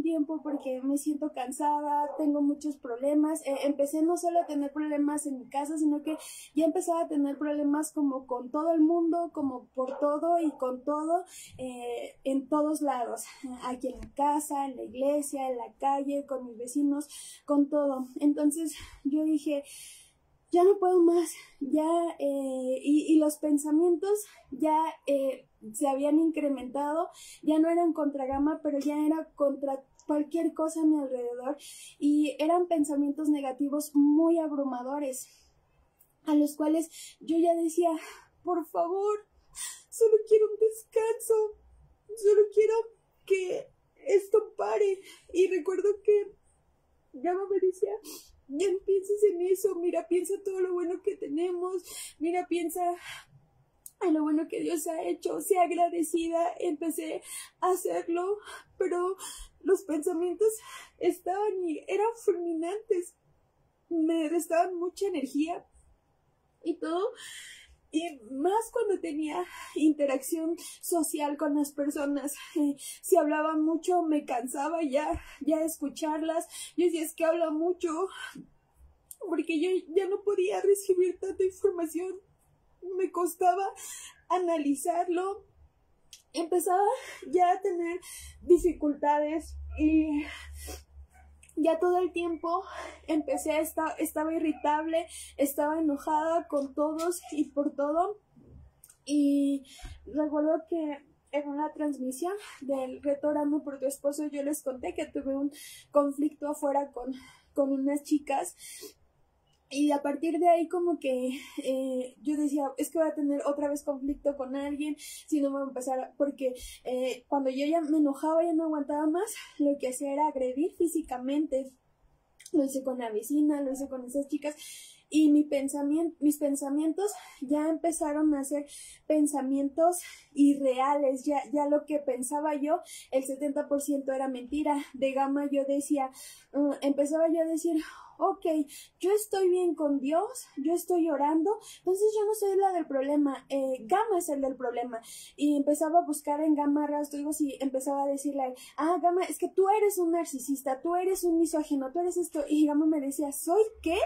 tiempo porque me siento cansada, tengo muchos problemas, empecé no solo a tener problemas en mi casa, sino que ya empezaba a tener problemas como con todo el mundo, como por todo y con todo, en todos lados, aquí en la casa, en la iglesia, en la calle, con mis vecinos, con todo. Entonces yo dije, ya no puedo más, ya, y los pensamientos ya se habían incrementado, ya no eran contra Gama, pero ya era contra cualquier cosa a mi alrededor, y eran pensamientos negativos muy abrumadores, a los cuales yo ya decía, por favor, solo quiero un descanso, solo quiero que esto pare, y recuerdo que Gama me decía, ya no pienses en eso, mira, piensa todo lo bueno que tenemos, mira, piensa en lo bueno que Dios ha hecho, sea agradecida. Empecé a hacerlo, pero los pensamientos estaban y eran fulminantes, me restaban mucha energía y todo. Y más cuando tenía interacción social con las personas, si hablaban mucho me cansaba ya escucharlas. Yo decía, es que habla mucho, porque yo ya no podía recibir tanta información, me costaba analizarlo, empezaba ya a tener dificultades y ya todo el tiempo estaba irritable, estaba enojada con todos y por todo. Y recuerdo que en una transmisión del reto Orando por tu esposo yo les conté que tuve un conflicto afuera con unas chicas Y a partir de ahí como que yo decía, es que voy a tener otra vez conflicto con alguien, si no me voy a empezar, porque cuando yo ya me enojaba, ya no aguantaba más, lo que hacía era agredir físicamente. Lo hice con la vecina, lo hice con esas chicas, y mis pensamientos ya empezaron a ser pensamientos irreales, ya lo que pensaba yo, el 70% era mentira. De Gama yo decía, empezaba yo a decir, ok, yo estoy bien con Dios, yo estoy orando, entonces yo no soy la del problema, Gama es el del problema. Y empezaba a buscar en Gama rasgos y empezaba a decirle, Gama, es que tú eres un narcisista, tú eres un misógino, tú eres esto. Y Gama me decía, ¿soy qué?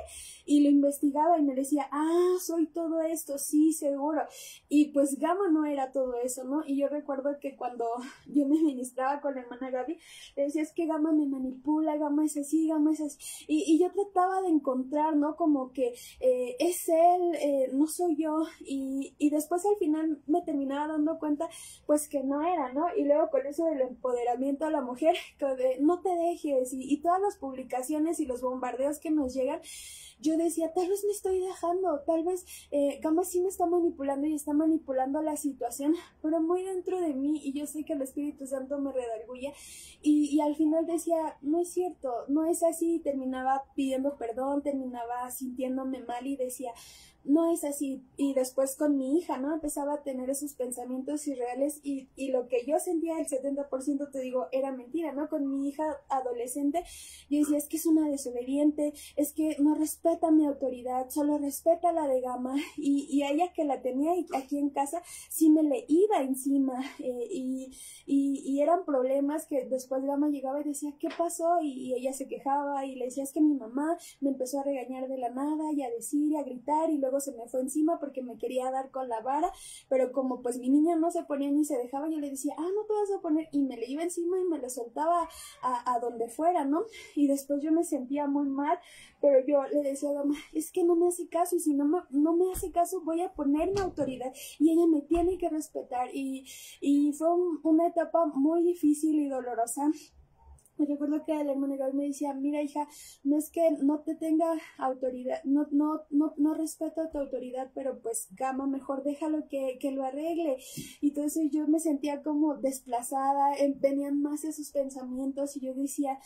Y lo investigaba y me decía, soy todo esto, sí, seguro. Y pues Gama no era todo eso, ¿no? Y yo recuerdo que cuando yo me ministraba con la hermana Gaby, le decía, es que Gama me manipula, Gama es así, Gama es así. Y yo trataba de encontrar, ¿no? Como que es él, no soy yo. Y después al final me terminaba dando cuenta, pues que no era, ¿no? Y luego con eso del empoderamiento a la mujer, que de, no te dejes, y todas las publicaciones y los bombardeos que nos llegan, yo decía, tal vez me estoy dejando, tal vez Gama sí me está manipulando y está manipulando la situación, pero muy dentro de mí, y yo sé que el Espíritu Santo me redarguye, y al final decía, no es cierto, no es así, terminaba pidiendo perdón, terminaba sintiéndome mal y decía, no es así. Y después con mi hija, ¿no? Empezaba a tener esos pensamientos irreales, y lo que yo sentía, el 70%, te digo, era mentira, ¿no? Con mi hija adolescente, yo decía, es que es una desobediente, es que no respeta mi autoridad, solo respeta la de Gama, y a ella que la tenía aquí en casa, sí me le iba encima, y eran problemas que después Gama llegaba y decía, ¿qué pasó? Y ella se quejaba y le decía, es que mi mamá me empezó a regañar de la nada y a decir y a gritar, y luego se me fue encima porque me quería dar con la vara, pero como pues mi niña no se ponía ni se dejaba, yo le decía, no te vas a poner, y me le iba encima y me le soltaba a donde fuera, ¿no? Y después yo me sentía muy mal, pero yo le decía a Gama, es que no me hace caso, y si no me hace caso voy a ponerme autoridad y ella me tiene que respetar, y fue una etapa muy difícil y dolorosa. Me recuerdo que el hermano me decía, mira hija, no es que no te tenga autoridad, no respeto tu autoridad, pero pues Gama, mejor déjalo que lo arregle. Y entonces yo me sentía como desplazada, venían más esos pensamientos, y yo decía,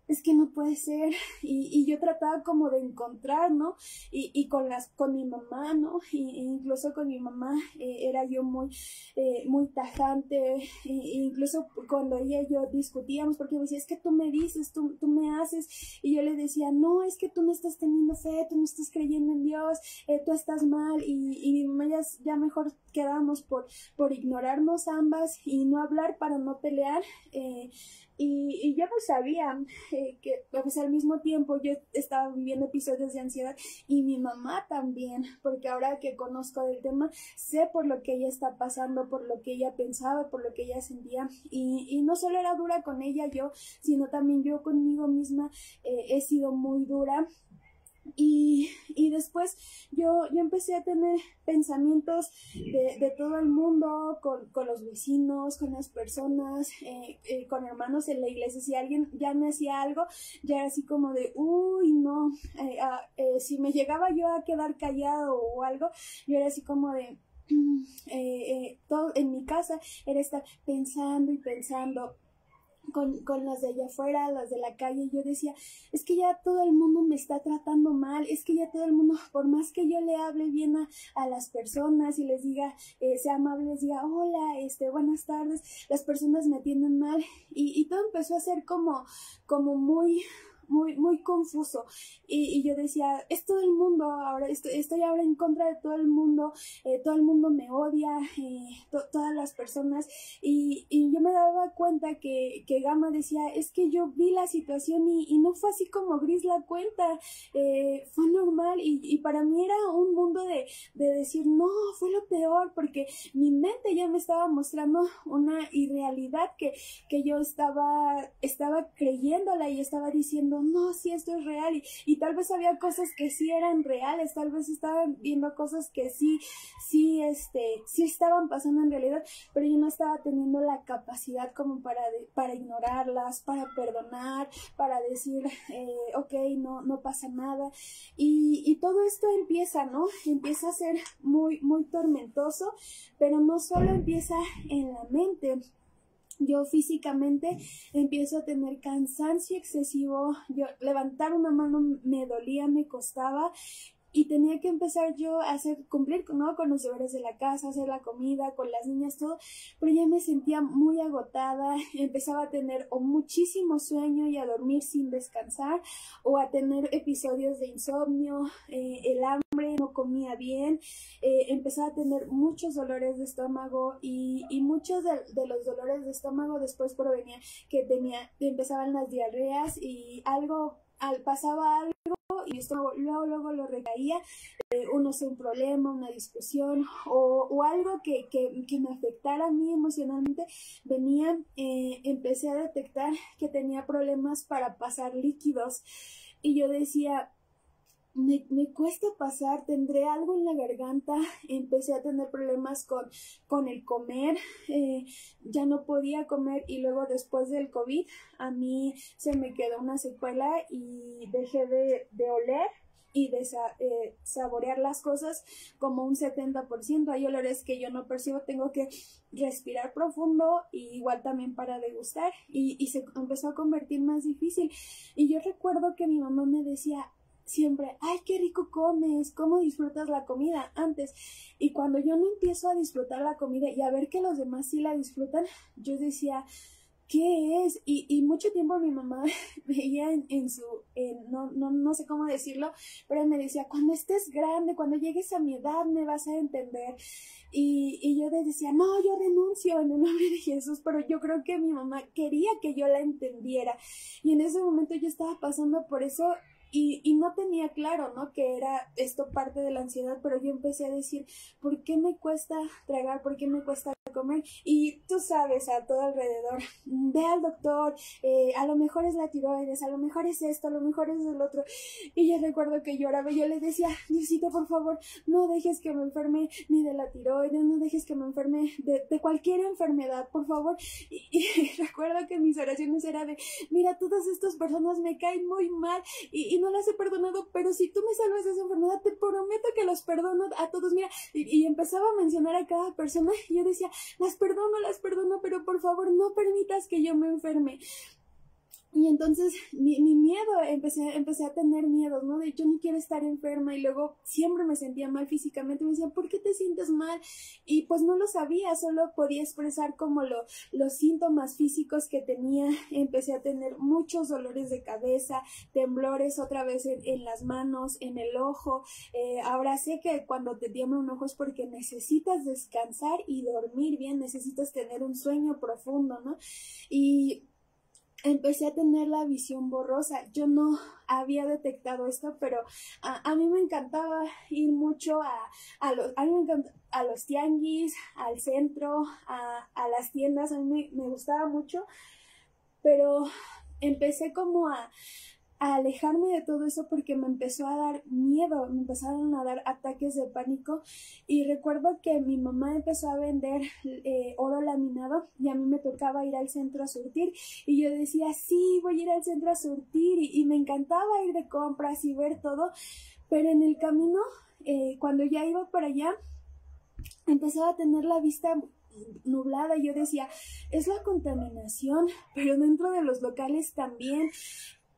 es que no puede ser, y yo trataba como de encontrar, ¿no? Y con mi mamá, ¿no? Y incluso con mi mamá era yo muy tajante, incluso cuando ella y yo discutíamos, porque me decía, es que tú me dices, tú me haces, y yo le decía, no, es que tú no estás teniendo fe, tú no estás creyendo en Dios, tú estás mal, y mi mamá ya mejor quedábamos por ignorarnos ambas y no hablar para no pelear, y yo no sabía que pues al mismo tiempo yo estaba viviendo episodios de ansiedad, y mi mamá también, porque ahora que conozco del tema, sé por lo que ella está pasando, por lo que ella pensaba, por lo que ella sentía, y no solo era dura con ella yo, sino también yo conmigo misma he sido muy dura. Y después yo empecé a tener pensamientos de todo el mundo, con los vecinos, con las personas, con hermanos en la iglesia. Si alguien ya me hacía algo, ya era así como de, uy, no, si me llegaba yo a quedar callado o algo, yo era así como de, todo en mi casa era estar pensando y pensando con las de allá afuera, las de la calle. Yo decía, es que ya todo el mundo me está tratando mal, es que ya todo el mundo, por más que yo le hable bien a las personas y les diga, sea amable, les diga, hola, buenas tardes, las personas me atienden mal, y todo empezó a ser como muy confuso, y yo decía, es todo el mundo ahora, estoy ahora en contra de todo el mundo me odia, todas las personas, y yo me daba cuenta que Gama decía, es que yo vi la situación, y no fue así como Gris la cuenta, fue normal, y para mí era un mundo de decir, no, fue lo peor, porque mi mente ya me estaba mostrando una irrealidad que yo estaba creyéndola, y estaba diciendo, diciendo, no, sí, esto es real, y tal vez había cosas que sí eran reales, tal vez estaban viendo cosas que sí estaban pasando en realidad, pero yo no estaba teniendo la capacidad como para ignorarlas, para perdonar, para decir, ok, no pasa nada, y todo esto empieza, ¿no? Empieza a ser muy, muy tormentoso, pero no solo empieza en la mente. Yo físicamente empiezo a tener cansancio excesivo, yo levantar una mano me dolía, me costaba, y tenía que empezar yo a cumplir, ¿no?, con los deberes de la casa, hacer la comida, con las niñas, todo, pero ya me sentía muy agotada, empezaba a tener o muchísimo sueño y a dormir sin descansar, o a tener episodios de insomnio, el hambre, no comía bien, empezaba a tener muchos dolores de estómago, y muchos de los dolores de estómago después provenía que empezaban las diarreas, y pasaba algo y esto luego lo recaía, no sé, un problema, una discusión o algo que me afectara a mí emocionalmente, empecé a detectar que tenía problemas para pasar líquidos, y yo decía, me cuesta pasar, tendré algo en la garganta, empecé a tener problemas con el comer, ya no podía comer, y luego después del COVID a mí se me quedó una secuela y dejé de oler y de saborear las cosas como un 70%. Hay olores que yo no percibo, tengo que respirar profundo, y igual también para degustar, y se empezó a convertir más difícil. Y yo recuerdo que mi mamá me decía siempre, ay, qué rico comes, cómo disfrutas la comida antes. Y cuando yo no empiezo a disfrutar la comida y a ver que los demás sí la disfrutan, yo decía, ¿qué es? Y mucho tiempo mi mamá veía no sé cómo decirlo, pero me decía, cuando estés grande, cuando llegues a mi edad, me vas a entender. Y yo le decía, no, yo renuncio en el nombre de Jesús, pero yo creo que mi mamá quería que yo la entendiera. Y en ese momento yo estaba pasando por eso. Y no tenía claro, ¿no?, que era esto parte de la ansiedad, pero yo empecé a decir, ¿por qué me cuesta tragar? ¿Por qué me cuesta comer? Y tú sabes, a todo alrededor, ve al doctor, a lo mejor es la tiroides, a lo mejor es esto, a lo mejor es el otro. Y yo recuerdo que lloraba, yo le decía, Diosito, por favor, no dejes que me enferme ni de la tiroides, no dejes que me enferme de cualquier enfermedad, por favor. Y recuerdo que mis oraciones eran de, mira, todas estas personas me caen muy mal, y no las he perdonado, pero si tú me salvas de esa enfermedad, te prometo que los perdono a todos. Mira, y empezaba a mencionar a cada persona, y yo decía, las perdono, pero por favor no permitas que yo me enferme. Y entonces mi miedo, empecé a tener miedos, ¿no? De yo no quiero estar enferma, y luego siempre me sentía mal físicamente. Me decían, ¿por qué te sientes mal? Y pues no lo sabía, solo podía expresar como los síntomas físicos que tenía. Empecé a tener muchos dolores de cabeza, temblores otra vez en las manos, en el ojo. Ahora sé que cuando te tiembla un ojo es porque necesitas descansar y dormir bien, necesitas tener un sueño profundo, ¿no? Y empecé a tener la visión borrosa. Yo no había detectado esto, pero a mí me encantaba ir mucho a los tianguis, al centro, a las tiendas. A mí me gustaba mucho, pero empecé como a alejarme de todo eso porque me empezó a dar miedo, me empezaron a dar ataques de pánico. Y recuerdo que mi mamá empezó a vender oro laminado, y a mí me tocaba ir al centro a surtir, y yo decía, sí, voy a ir al centro a surtir, y me encantaba ir de compras y ver todo, pero en el camino, cuando ya iba para allá, empezaba a tener la vista nublada. Yo decía, es la contaminación, pero dentro de los locales también.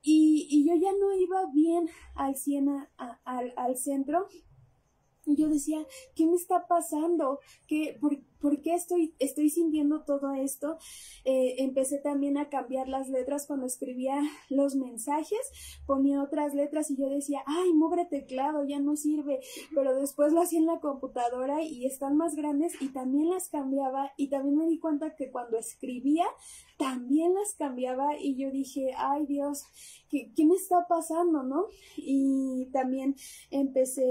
Y yo ya no iba bien al centro. Y yo decía, ¿qué me está pasando? ¿Por qué estoy sintiendo todo esto? Empecé también a cambiar las letras cuando escribía los mensajes, ponía otras letras, y yo decía, ay, mugre teclado, ya no sirve. Pero después lo hacía en la computadora y están más grandes, y también las cambiaba, y también me di cuenta que cuando escribía también las cambiaba y yo dije, ay Dios, ¿qué me está pasando, no? Y también empecé,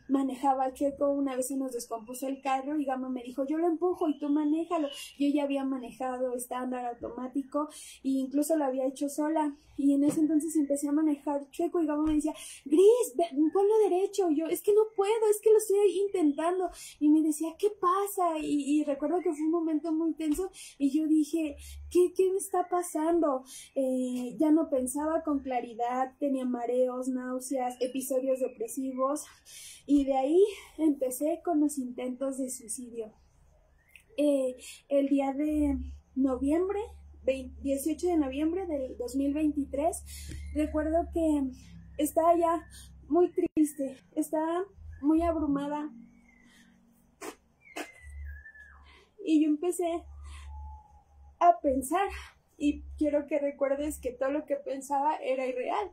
manejaba chueco, una vez se nos descompuso el carro y Gama me dijo, yo lo empujo y tú manéjalo. Yo ya había manejado estándar automático e incluso lo había hecho sola y en ese entonces empecé a manejar chueco y Gama me decía, Gris, ponlo derecho. Yo, es que no puedo, es que lo estoy intentando. Y me decía, ¿qué pasa? Y recuerdo que fue un momento muy tenso y yo dije, ¿qué me está pasando? Ya no pensaba con claridad, tenía mareos, náuseas, episodios depresivos y de ahí empecé con los intentos de suicidio. El día de noviembre, 18 de noviembre del 2023, recuerdo que estaba ya muy triste, estaba muy abrumada y yo empecé a pensar, y quiero que recuerdes que todo lo que pensaba era irreal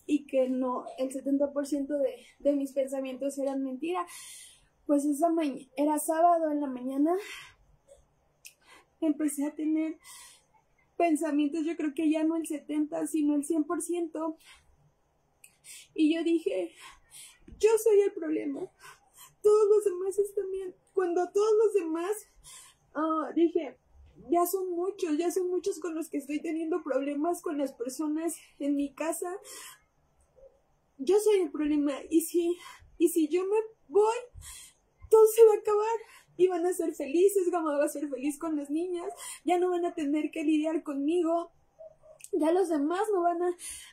y que no, el 70% de mis pensamientos eran mentira. Pues era sábado en la mañana, empecé a tener pensamientos, yo creo que ya no el 70, sino el 100%. Y yo dije, yo soy el problema, todos los demás están bien. Cuando todos los demás, dije, ya son muchos con los que estoy teniendo problemas con las personas en mi casa. Yo soy el problema, y si yo me voy, todo se va a acabar. Y van a ser felices, Gama va a ser feliz con las niñas, ya no van a tener que lidiar conmigo, ya los demás no van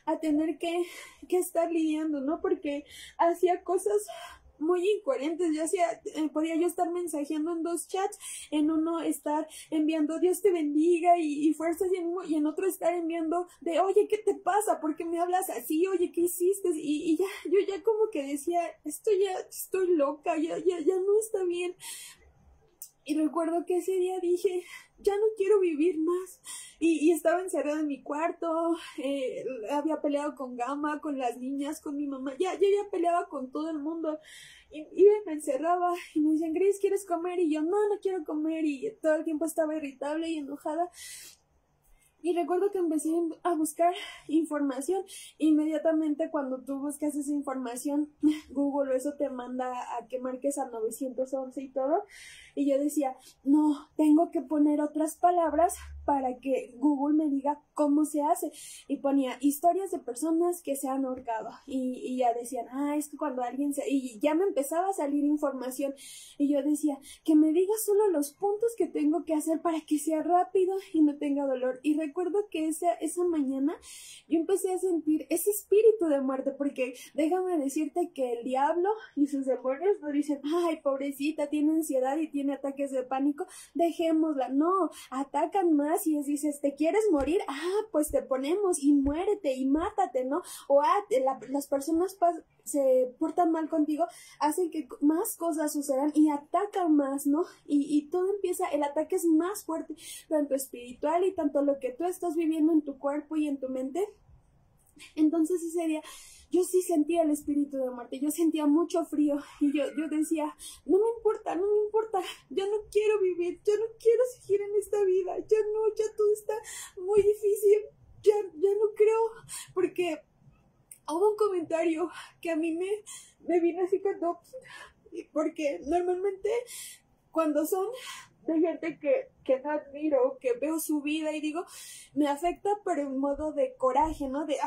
a tener que estar lidiando, ¿no? Porque hacía cosas muy incoherentes. Podía yo estar mensajeando en 2 chats, en uno estar enviando Dios te bendiga y fuerzas, y en otro estar enviando de oye, ¿qué te pasa? ¿Por qué me hablas así? Oye, ¿qué hiciste? Y ya, yo ya como que decía, estoy loca, ya no está bien. Y recuerdo que ese día dije, ya no quiero vivir más. Y estaba encerrada en mi cuarto, había peleado con Gama, con las niñas, con mi mamá, ya había peleado con todo el mundo. Y me encerraba y me decían, Grace, ¿quieres comer? Y yo, no quiero comer. Y todo el tiempo estaba irritable y enojada. Y recuerdo que empecé a buscar información. Inmediatamente cuando tú buscas esa información, Google o eso te manda a que marques al 911 y todo. Y yo decía, no, tengo que poner otras palabras para que Google me diga cómo se hace. Y ponía historias de personas que se han ahorcado. Y ya decían, es que cuando alguien se... Y ya me empezaba a salir información. Y yo decía, que me diga solo los puntos que tengo que hacer para que sea rápido y no tenga dolor. Y recuerdo que esa mañana yo empecé a sentir ese espíritu de muerte, porque déjame decirte que el diablo y sus demonios no dicen, ay, pobrecita, tiene ansiedad y tiene ataques de pánico, dejémosla. No, atacan más y dices, ¿te quieres morir? Pues te ponemos y muérete y mátate, ¿no? O las personas se portan mal contigo, hacen que más cosas sucedan y atacan más, ¿no? Y todo empieza, el ataque es más fuerte, tanto espiritual y tanto lo que tú estás viviendo en tu cuerpo y en tu mente. Entonces ese día yo sí sentía el espíritu de muerte, yo sentía mucho frío y yo decía, no me importa, yo no quiero vivir, yo no quiero seguir en esta vida, ya todo está muy difícil, ya no creo, porque hubo un comentario que a mí me vino así cuando, porque normalmente cuando son de gente que no admiro, que veo su vida y digo, me afecta pero en modo de coraje, ¿no? De,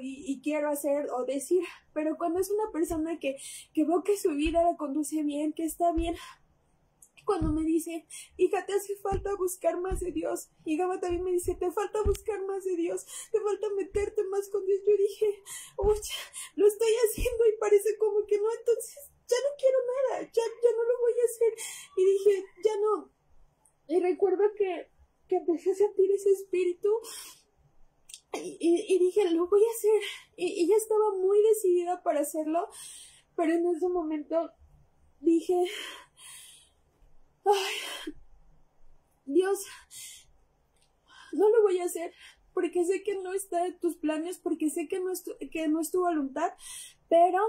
y quiero hacer o decir, pero cuando es una persona que veo que su vida la conduce bien, que está bien, cuando me dice, hija, te hace falta buscar más de Dios, y Gama también me dice, te falta buscar más de Dios, te falta meterte más con Dios, yo dije, lo estoy haciendo y parece como que no, entonces ya no quiero nada, ya no lo voy a hacer, y dije, ya no. Y recuerdo que empecé a sentir ese espíritu y dije, lo voy a hacer. Y ya estaba muy decidida para hacerlo, pero en ese momento dije, ay, Dios, no lo voy a hacer porque sé que no está en tus planes, porque sé que no es tu voluntad, pero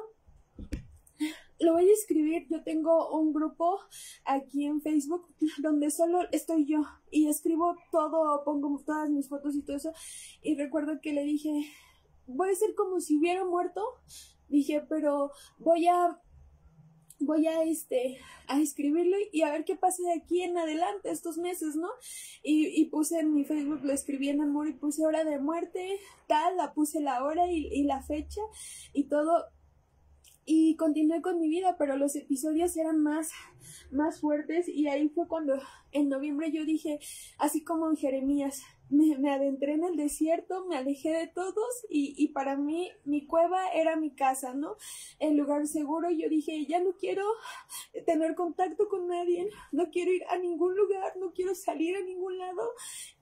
lo voy a escribir. Yo tengo un grupo aquí en Facebook donde solo estoy yo y escribo todo, pongo todas mis fotos y todo eso. Y recuerdo que le dije, voy a ser como si hubiera muerto. Dije, pero voy a escribirlo y a ver qué pasa de aquí en adelante estos meses, ¿no? Y puse en mi Facebook, lo escribí en el muro y puse hora de muerte, tal, la puse la hora y la fecha y todo. Y continué con mi vida, pero los episodios eran más fuertes, y ahí fue cuando en noviembre yo dije, así como en Jeremías, me adentré en el desierto, me alejé de todos y para mí mi cueva era mi casa, ¿no? El lugar seguro. Yo dije, ya no quiero tener contacto con nadie, no quiero ir a ningún lugar, no quiero salir a ningún lado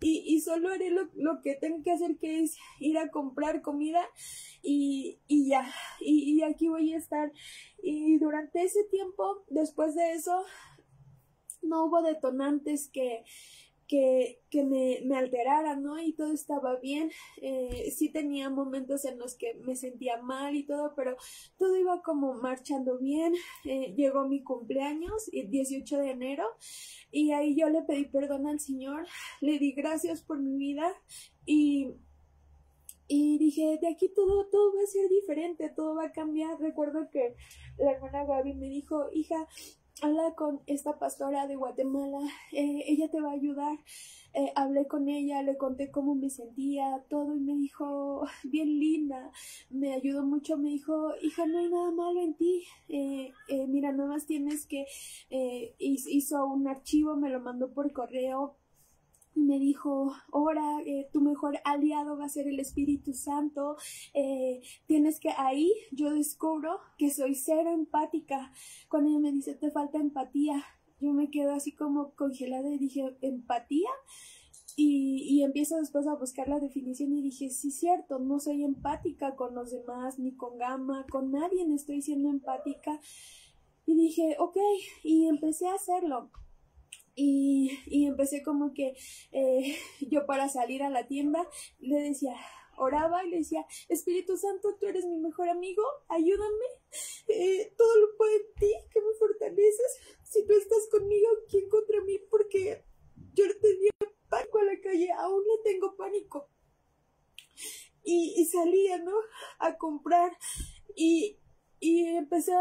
y solo haré lo que tengo que hacer, que es ir a comprar comida y ya, y aquí voy a estar. Y durante ese tiempo, después de eso, no hubo detonantes que me alteraran, ¿no? Y todo estaba bien. Sí tenía momentos en los que me sentía mal y todo, pero todo iba como marchando bien. Llegó mi cumpleaños, el 18 de enero, y ahí yo le pedí perdón al Señor, le di gracias por mi vida y dije, de aquí todo va a ser diferente, todo va a cambiar. Recuerdo que la hermana Gaby me dijo, hija, habla con esta pastora de Guatemala, ella te va a ayudar. Hablé con ella, le conté cómo me sentía, todo, y me dijo, bien linda, me ayudó mucho. Me dijo, hija, no hay nada malo en ti, mira, nada más tienes que, hizo un archivo, me lo mandó por correo. Me dijo, ahora tu mejor aliado va a ser el Espíritu Santo. Tienes que, ahí yo descubro que soy cero empática. Cuando ella me dice, te falta empatía, yo me quedo así como congelada y dije, ¿empatía? Y empiezo después a buscar la definición y dije, sí, cierto, no soy empática con los demás, ni con Gama, con nadie no estoy siendo empática. Y dije, ok, y empecé a hacerlo. Y empecé como que yo, para salir a la tienda, le decía, oraba y le decía, Espíritu Santo, tú eres mi mejor amigo, ayúdame, todo lo puedo en ti, que me fortaleces. Si tú estás conmigo, ¿quién contra mí? Porque yo tenía pánico a la calle, aún le tengo pánico. Y salía, ¿no?, a comprar y empecé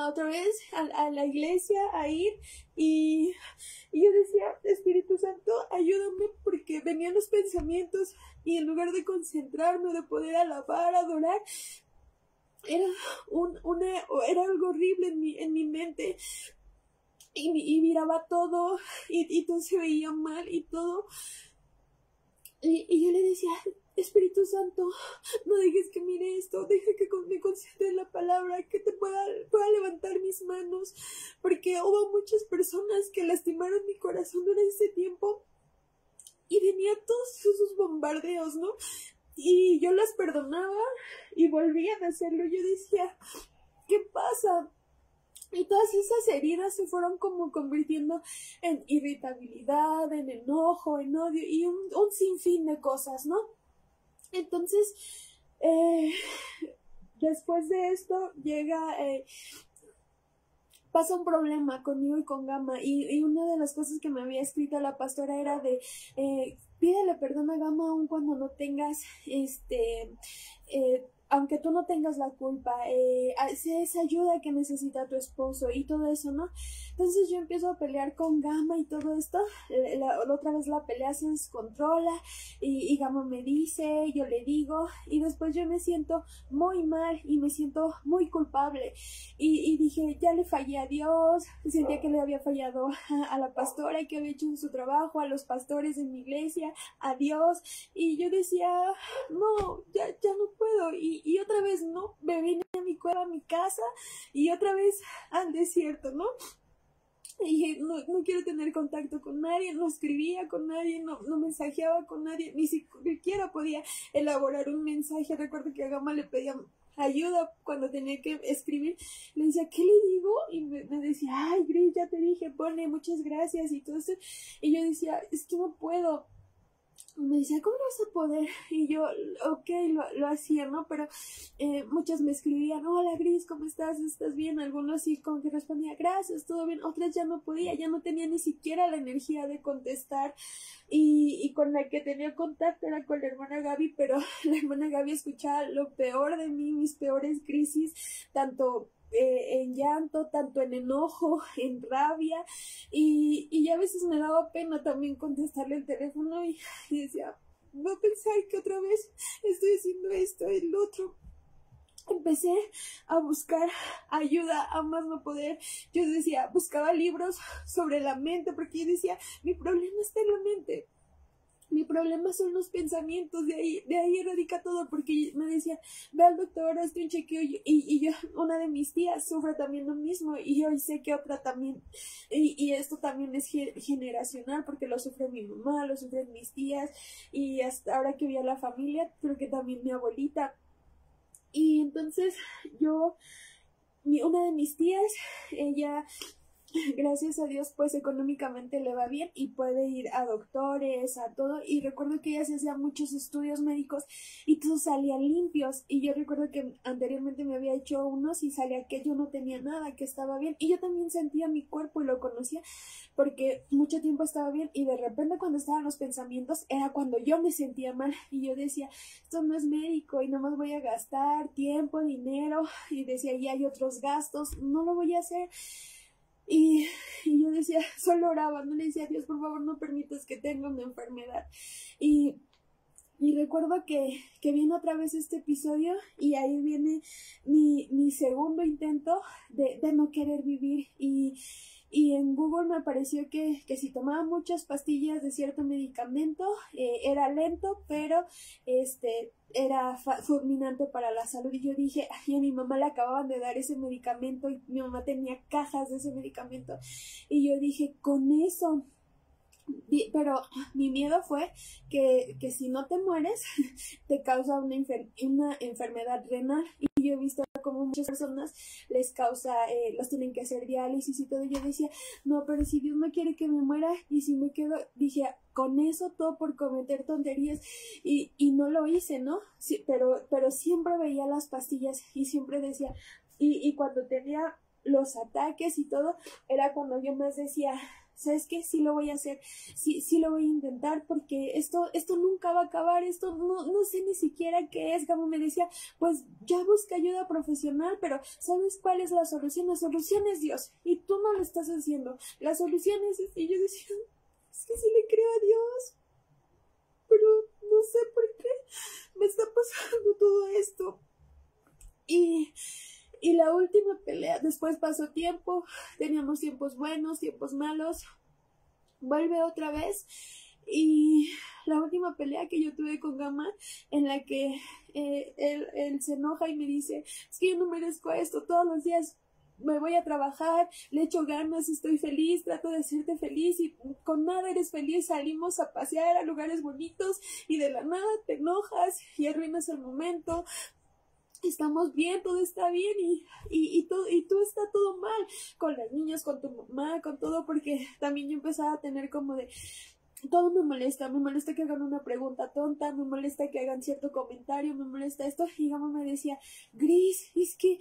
otra vez a la iglesia, a ir, y yo decía, Espíritu Santo, ayúdame, porque venían los pensamientos y en lugar de concentrarme, de poder alabar, adorar, era era algo horrible en mi mente, y miraba todo y todo se veía mal y todo, y yo le decía, Espíritu Santo, no dejes que mire esto, deja que me concentre en la palabra, que te pueda levantar mis manos, porque hubo muchas personas que lastimaron mi corazón durante ese tiempo y venían todos esos bombardeos, ¿no? Y yo las perdonaba y volvían a hacerlo. Yo decía, ¿qué pasa? Y todas esas heridas se fueron como convirtiendo en irritabilidad, en enojo, en odio y un sinfín de cosas, ¿no? Entonces, después de esto pasa un problema conmigo y con Gama, y una de las cosas que me había escrito la pastora era de, pídele perdón a Gama aun cuando no tengas, aunque tú no tengas la culpa, esa ayuda que necesita tu esposo y todo eso, ¿no? Entonces yo empiezo a pelear con Gama y todo esto, la otra vez la pelea se descontrola y Gama me dice, yo le digo, y después yo me siento muy mal y me siento muy culpable y dije, ya le fallé a Dios, sentía que le había fallado a la pastora que había hecho su trabajo, a los pastores de mi iglesia, a Dios, y yo decía, no, ya no puedo, y otra vez, ¿no? Me vine a mi cueva, a mi casa, y otra vez al desierto, ¿no? Y dije, no quiero tener contacto con nadie, no escribía con nadie, no mensajeaba con nadie, ni siquiera podía elaborar un mensaje. Recuerdo que a Gama le pedía ayuda cuando tenía que escribir, le decía, ¿qué le digo? Y me decía, ay, Gris, ya te dije, pone muchas gracias y todo eso, y yo decía, es que no puedo. me decía, ¿cómo vas a poder? Y yo, ok, lo hacía, ¿no? Pero muchas me escribían, hola Gris, ¿cómo estás? ¿Estás bien? Algunos sí como que respondía, gracias, todo bien. Otras ya no podía, ya no tenía ni siquiera la energía de contestar. Y con la que tenía contacto era con la hermana Gaby, pero la hermana Gaby escuchaba lo peor de mí, mis peores crisis, tanto en llanto, tanto en enojo, en rabia, y a veces me daba pena también contestarle el teléfono y decía, voy a pensar que otra vez estoy haciendo esto y el otro. Empecé a buscar ayuda a más no poder. Yo decía, buscaba libros sobre la mente, porque yo decía, mi problema está en la mente. Mi problema son los pensamientos, de ahí radica todo, porque me decía, ve al doctor, hazte un chequeo, y yo, una de mis tías sufre también lo mismo, y hoy sé que otra también, y esto también es generacional, porque lo sufre mi mamá, lo sufren mis tías, y hasta ahora que vi a la familia, creo que también mi abuelita. Y entonces una de mis tías, ella, gracias a Dios, pues económicamente le va bien y puede ir a doctores, a todo. Y recuerdo que ella se hacía muchos estudios médicos y todos salían limpios. Y yo recuerdo que anteriormente me había hecho unos y salía que yo no tenía nada, que estaba bien. Y yo también sentía mi cuerpo y lo conocía porque mucho tiempo estaba bien. Y de repente cuando estaban los pensamientos era cuando yo me sentía mal. Y yo decía, esto no es médico y nomás voy a gastar tiempo, dinero. Y decía, y hay otros gastos, no lo voy a hacer. Y yo decía, solo oraba, no le decía, Dios, por favor, no permitas que tenga una enfermedad. Y recuerdo que viene otra vez este episodio y ahí viene mi segundo intento de no querer vivir. Y en Google me apareció que si tomaba muchas pastillas de cierto medicamento, era lento, pero era fulminante para la salud. Y yo dije, ay, a mi mamá le acababan de dar ese medicamento y mi mamá tenía cajas de ese medicamento. Y yo dije, con eso. Pero mi miedo fue que si no te mueres, te causa una enfermedad renal. Y yo he visto como muchas personas les causa, los tienen que hacer diálisis y todo. Y yo decía, no, pero si Dios no quiere que me muera, y si me quedo, dije, con eso todo por cometer tonterías. Y no lo hice, ¿no? Sí, pero siempre veía las pastillas y siempre decía, y cuando tenía los ataques y todo, era cuando yo más decía, ¿sabes qué? Sí lo voy a hacer, sí lo voy a intentar, porque esto nunca va a acabar, esto no sé ni siquiera qué es. Como me decía, pues ya busca ayuda profesional, pero ¿sabes cuál es la solución? La solución es Dios, y tú no lo estás haciendo. La solución es, y yo decía, es que sí le creo a Dios, pero no sé por qué me está pasando todo esto. Y la última pelea, después pasó tiempo, teníamos tiempos buenos, tiempos malos, vuelve otra vez, y la última pelea que yo tuve con Gama, en la que él se enoja y me dice, es que yo no merezco esto, todos los días me voy a trabajar, le echo ganas, estoy feliz, trato de hacerte feliz y con nada eres feliz, salimos a pasear a lugares bonitos y de la nada te enojas y arruinas el momento. Estamos bien, todo está bien y tú está todo mal con las niñas, con tu mamá, con todo, porque también yo empezaba a tener como de, todo me molesta que hagan una pregunta tonta, me molesta que hagan cierto comentario, me molesta esto. Y Gama me decía, Gris, es que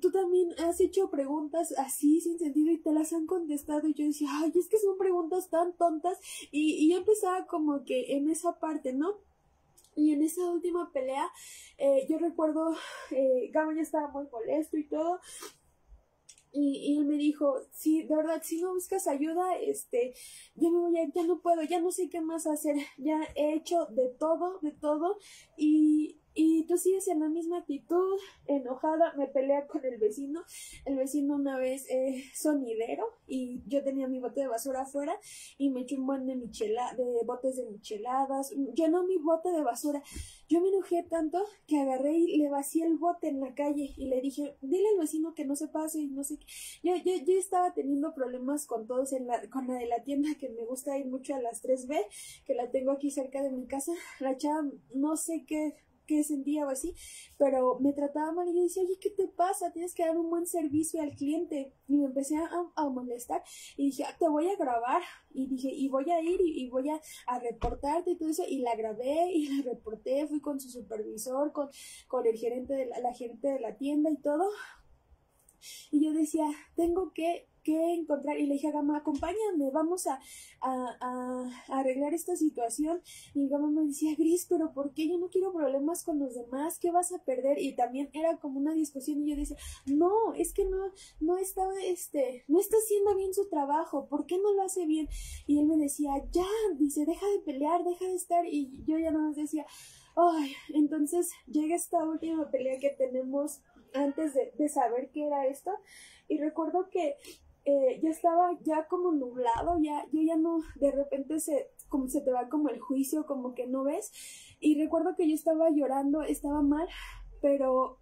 tú también has hecho preguntas así sin sentido y te las han contestado. Y yo decía, ay, es que son preguntas tan tontas. Y yo empezaba como que en esa parte, ¿no? Y en esa última pelea, yo recuerdo, Gama ya estaba muy molesto y todo, y él me dijo, sí, de verdad, si no buscas ayuda, ya me voy ya no puedo, ya no sé qué más hacer, ya he hecho de todo, y tú sigues en la misma actitud, enojada. Me pelea con el vecino una vez sonidero, y yo tenía mi bote de basura afuera, y me echó un buen de botes de micheladas, llenó mi bote de basura. Yo me enojé tanto que agarré y le vacié el bote en la calle, y le dije, dile al vecino que no se pase, y no sé qué. Yo estaba teniendo problemas con todos, con la de la tienda, que me gusta ir mucho, a las 3B, que la tengo aquí cerca de mi casa. La chava, no sé qué qué sentía o así, pero me trataba mal y yo decía, oye, ¿qué te pasa? Tienes que dar un buen servicio al cliente. Y me empecé a molestar y dije, te voy a grabar. Y dije, y voy a ir y voy a reportarte y todo eso. Y la grabé y la reporté, fui con su supervisor, con el gerente la gerente de la tienda y todo. Y yo decía, tengo que encontrar, y le dije a Gama, acompáñame, vamos a arreglar esta situación. Y Gama me decía, Gris, pero ¿por qué? Yo no quiero problemas con los demás, ¿qué vas a perder? Y también era como una discusión y yo decía, no, es que no está haciendo bien su trabajo, ¿por qué no lo hace bien? Y él me decía, ya, dice, deja de pelear, deja de estar, y yo ya no más decía, ay, entonces llega esta última pelea que tenemos antes de saber qué era esto, y recuerdo que ya estaba ya como nublado, yo ya no, de repente como se te va como el juicio, como que no ves, y recuerdo que yo estaba llorando, estaba mal, pero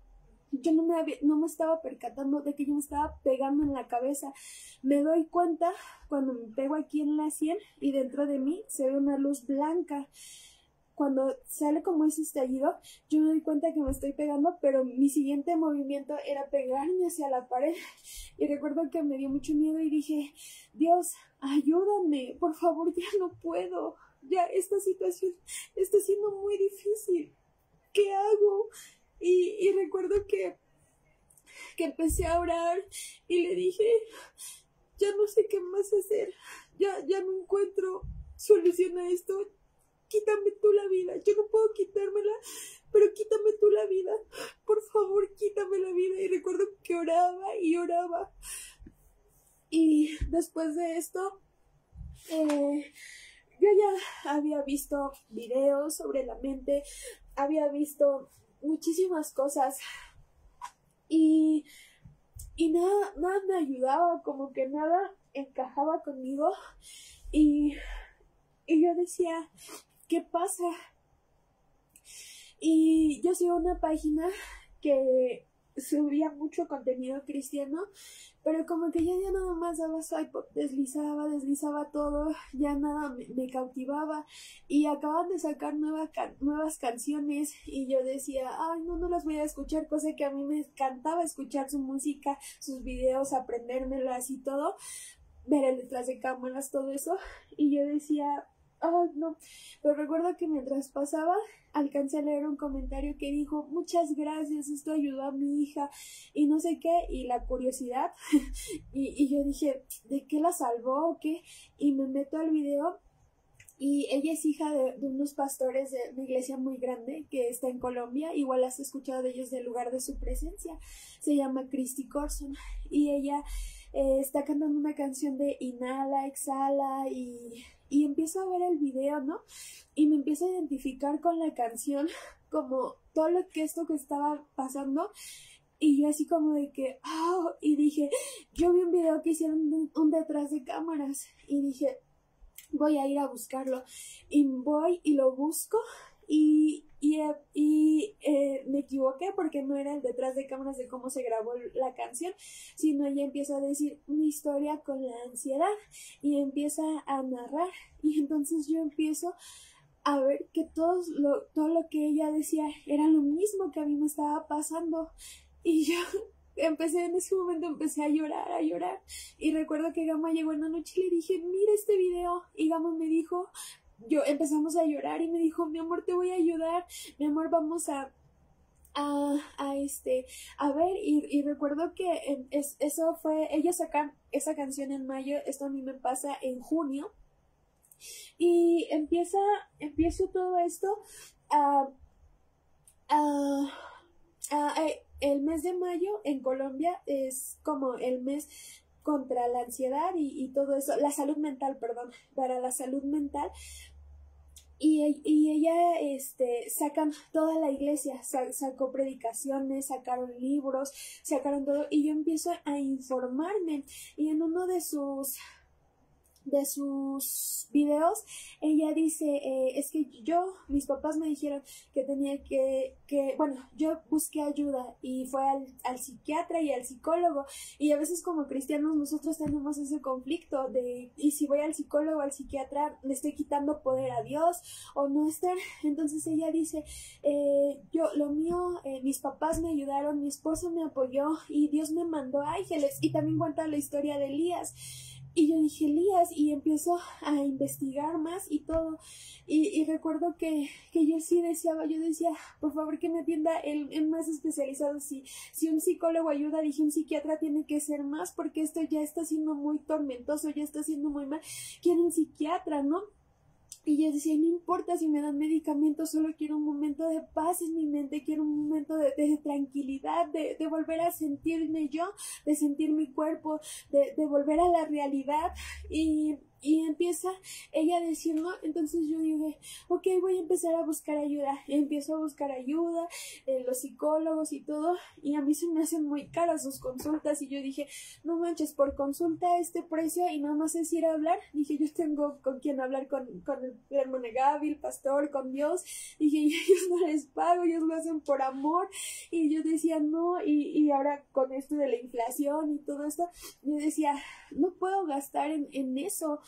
yo no me estaba percatando de que yo me estaba pegando en la cabeza. Me doy cuenta cuando me pego aquí en la sien y dentro de mí se ve una luz blanca. Cuando sale como ese estallido, yo me doy cuenta que me estoy pegando, pero mi siguiente movimiento era pegarme hacia la pared. Y recuerdo que me dio mucho miedo y dije, Dios, ayúdame, por favor, ya no puedo. Ya esta situación está siendo muy difícil. ¿Qué hago? Y recuerdo que empecé a orar y le dije, ya no sé qué más hacer. Ya no encuentro solución a esto. Quítame tú la vida, yo no puedo quitármela, pero quítame tú la vida, por favor, quítame la vida. Y recuerdo que oraba y oraba. Y después de esto, yo ya había visto videos sobre la mente, había visto muchísimas cosas y nada me ayudaba, como que nada encajaba conmigo y yo decía, ¿qué pasa? Y yo sigo una página que subía mucho contenido cristiano, pero como que ya nada más daba swipe, deslizaba todo, ya nada me cautivaba, y acaban de sacar nuevas canciones y yo decía, ay, no las voy a escuchar, cosa que a mí me encantaba escuchar su música, sus videos, aprendérmelas y todo, ver el detrás de cámaras, todo eso, y yo decía, ay, no, pero recuerdo que mientras pasaba alcancé a leer un comentario que dijo, muchas gracias, esto ayudó a mi hija y no sé qué, y la curiosidad y yo dije, ¿de qué la salvó o qué? Y me meto al video y ella es hija de unos pastores de una iglesia muy grande que está en Colombia, igual has escuchado de ellos del lugar de su presencia, se llama Christy Corson, y ella está cantando una canción de inhala, exhala, y empiezo a ver el video, ¿no? Y me empiezo a identificar con la canción, como todo esto que estaba pasando, y yo así como de que, oh, y dije, yo vi un video que hicieron un detrás de cámaras, y dije, voy a ir a buscarlo, y voy y lo busco, y me equivoqué porque no era el detrás de cámaras de cómo se grabó la canción, sino ella empieza a decir una historia con la ansiedad y empieza a narrar, y entonces yo empiezo a ver que todo lo que ella decía era lo mismo que a mí me estaba pasando, y yo en ese momento empecé a llorar, y recuerdo que Gama llegó en la noche y le dije, mira este video, y Gama me dijo, empezamos a llorar y me dijo, mi amor, te voy a ayudar, mi amor, vamos a ver, y recuerdo que eso fue, ellos sacan esa canción en mayo, esto a mí me pasa en junio, y empiezo todo esto el mes de mayo en Colombia es como el mes contra la ansiedad y todo eso, la salud mental, perdón, para la salud mental. Y ella, sacan toda la iglesia, sacó predicaciones, sacaron libros, sacaron todo, y yo empiezo a informarme, y en uno de sus de sus videos, ella dice, es que mis papás me dijeron que tenía bueno, yo busqué ayuda y fue al psiquiatra y al psicólogo, y a veces como cristianos nosotros tenemos ese conflicto de, y si voy al psicólogo o al psiquiatra, le estoy quitando poder a Dios o no estar. Entonces ella dice, lo mío, mis papás me ayudaron, mi esposo me apoyó y Dios me mandó ángeles, y también cuenta la historia de Elías. Y yo dije, Elías, y empiezo a investigar más y todo. Y recuerdo que yo sí deseaba, yo decía, por favor que me atienda el más especializado. Si un psicólogo ayuda, dije, un psiquiatra tiene que ser más, porque esto ya está siendo muy tormentoso, ya está siendo muy mal. Quiero un psiquiatra, ¿no? Y yo decía, no importa si me dan medicamentos, solo quiero un momento de paz en mi mente, quiero un momento de tranquilidad, de volver a sentirme yo, de sentir mi cuerpo, de volver a la realidad. Y empieza ella a decir, no, entonces yo dije, ok, voy a empezar a buscar ayuda. Empiezo a buscar ayuda, los psicólogos y todo, y a mí se me hacen muy caras sus consultas, y yo dije, no manches, por consulta este precio, y nada más es ir a hablar. Dije, yo tengo con quien hablar, con el hermano Gaby, el pastor, con Dios. Dije, y ellos no les pago, ellos lo hacen por amor. Y yo decía, no, y ahora con esto de la inflación y todo esto, yo decía, no puedo gastar en eso.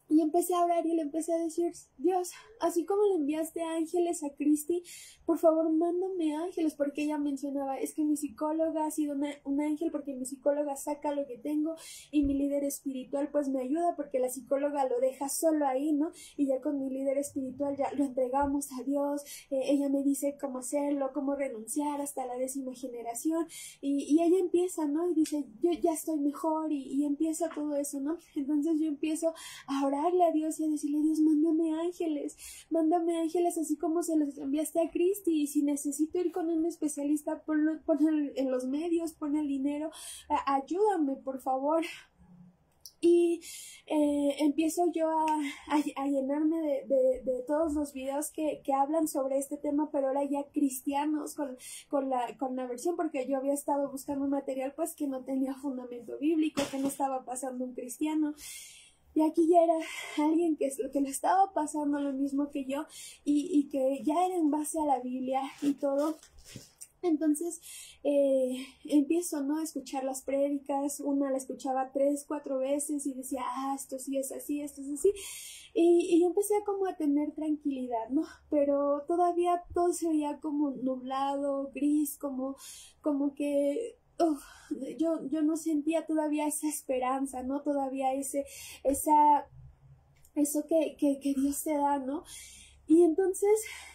Y empecé a orar y le empecé a decir, Dios, así como le enviaste ángeles a Cristi, por favor, mándame ángeles, porque ella mencionaba, es que mi psicóloga ha sido un ángel, porque mi psicóloga saca lo que tengo, y mi líder espiritual pues me ayuda, porque la psicóloga lo deja solo ahí, ¿no? Y ya con mi líder espiritual ya lo entregamos a Dios, ella me dice cómo hacerlo, cómo renunciar hasta la 10ª generación, y ella empieza, ¿no? Y dice, yo ya estoy mejor, y empieza todo eso, ¿no? Entonces yo empiezo a orarle a Dios y a decirle, Dios, mándame ángeles así como se los enviaste a Cristi, y si necesito ir con un especialista, pon en los medios, pon el dinero, ayúdame, por favor. Y empiezo yo a llenarme de todos los videos que hablan sobre este tema, pero ahora ya cristianos, con la versión, porque yo había estado buscando un material pues que no tenía fundamento bíblico, que no estaba pasando un cristiano. Y aquí ya era alguien que le estaba pasando lo mismo que yo, y que ya era en base a la Biblia y todo. Entonces empiezo, ¿no?, a escuchar las prédicas. Una la escuchaba 3, 4 veces y decía, esto sí es así, esto es así. Y yo empecé como a tener tranquilidad, ¿no? Pero todavía todo se veía como nublado, gris, como que... yo no sentía todavía esa esperanza, ¿no? Todavía eso que Dios te da, ¿no? Y entonces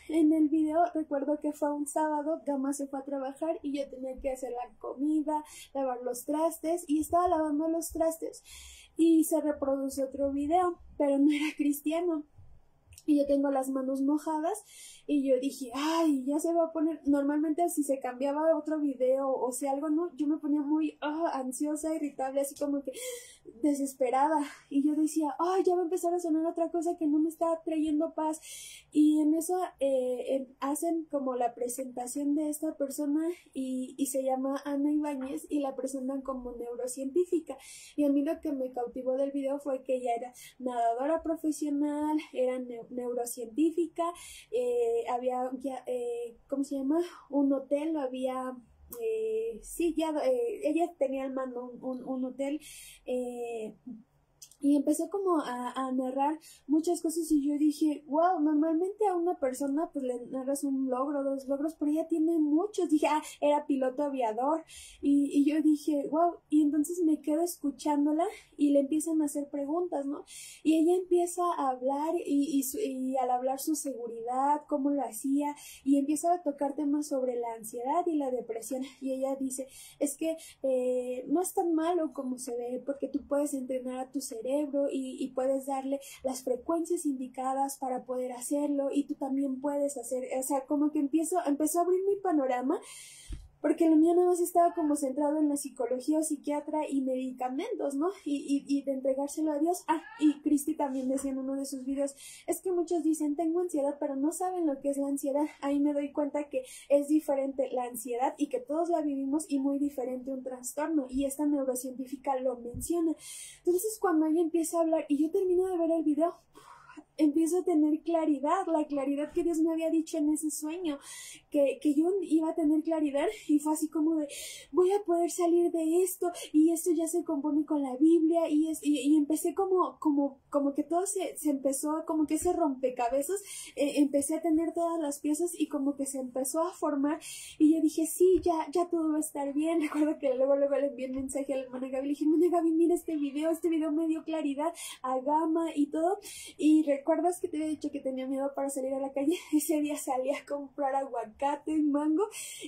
en el video recuerdo que fue un sábado, Gama se fue a trabajar y yo tenía que hacer la comida, lavar los trastes, y estaba lavando los trastes y se reproduce otro video, pero no era cristiano. Y yo tengo las manos mojadas y yo dije, ya se va a poner. Normalmente si se cambiaba a otro video o si algo, no, yo me ponía muy ansiosa, irritable, así como que desesperada. Y yo decía, ya va a empezar a sonar otra cosa que no me está trayendo paz. Y en eso hacen como la presentación de esta persona y se llama Ana Ibáñez, y la presentan como neurocientífica. Y a mí lo que me cautivó del video fue que ella era nadadora profesional, era neurocientífica, había, ¿cómo se llama? Un hotel, había... ella tenía al mando un hotel, y empezó como a narrar muchas cosas, y yo dije, wow, normalmente a una persona pues le narras un logro, 2 logros, pero ella tiene muchos. Dije, era piloto aviador, y yo dije, wow, y entonces me quedo escuchándola y le empiezan a hacer preguntas, ¿no? Y ella empieza a hablar y al hablar su seguridad, cómo lo hacía, y empieza a tocar temas sobre la ansiedad y la depresión, y ella dice, es que no es tan malo como se ve, porque tú puedes entrenar a tu cerebro y puedes darle las frecuencias indicadas para poder hacerlo, y tú también puedes hacer, o sea, como que empezó a abrir mi panorama. porque lo mío nada más estaba como centrado en la psicología o psiquiatra y medicamentos, ¿no? Y de entregárselo a Dios. Ah, y Cristi también decía en uno de sus videos, es que muchos dicen, tengo ansiedad, pero no saben lo que es la ansiedad. Ahí me doy cuenta que es diferente la ansiedad y que todos la vivimos y muy diferente un trastorno, y esta neurocientífica lo menciona. Entonces, cuando ella empieza a hablar y yo termino de ver el video, empiezo a tener claridad, la claridad que Dios me había dicho en ese sueño, que yo iba a tener claridad, y fue así como de, voy a poder salir de esto, y esto ya se compone con la Biblia, y empecé como que todo se empezó, como que ese rompecabezas, empecé a tener todas las piezas y como que se empezó a formar, y yo dije, sí, ya todo va a estar bien. Recuerdo que luego le envié un mensaje a la hermana Gaby, le dije, hermana Gaby, mira este video me dio claridad a Gama y todo. Y recuerdas que te había dicho que tenía miedo para salir a la calle. Ese día salí a comprar aguacate y mango,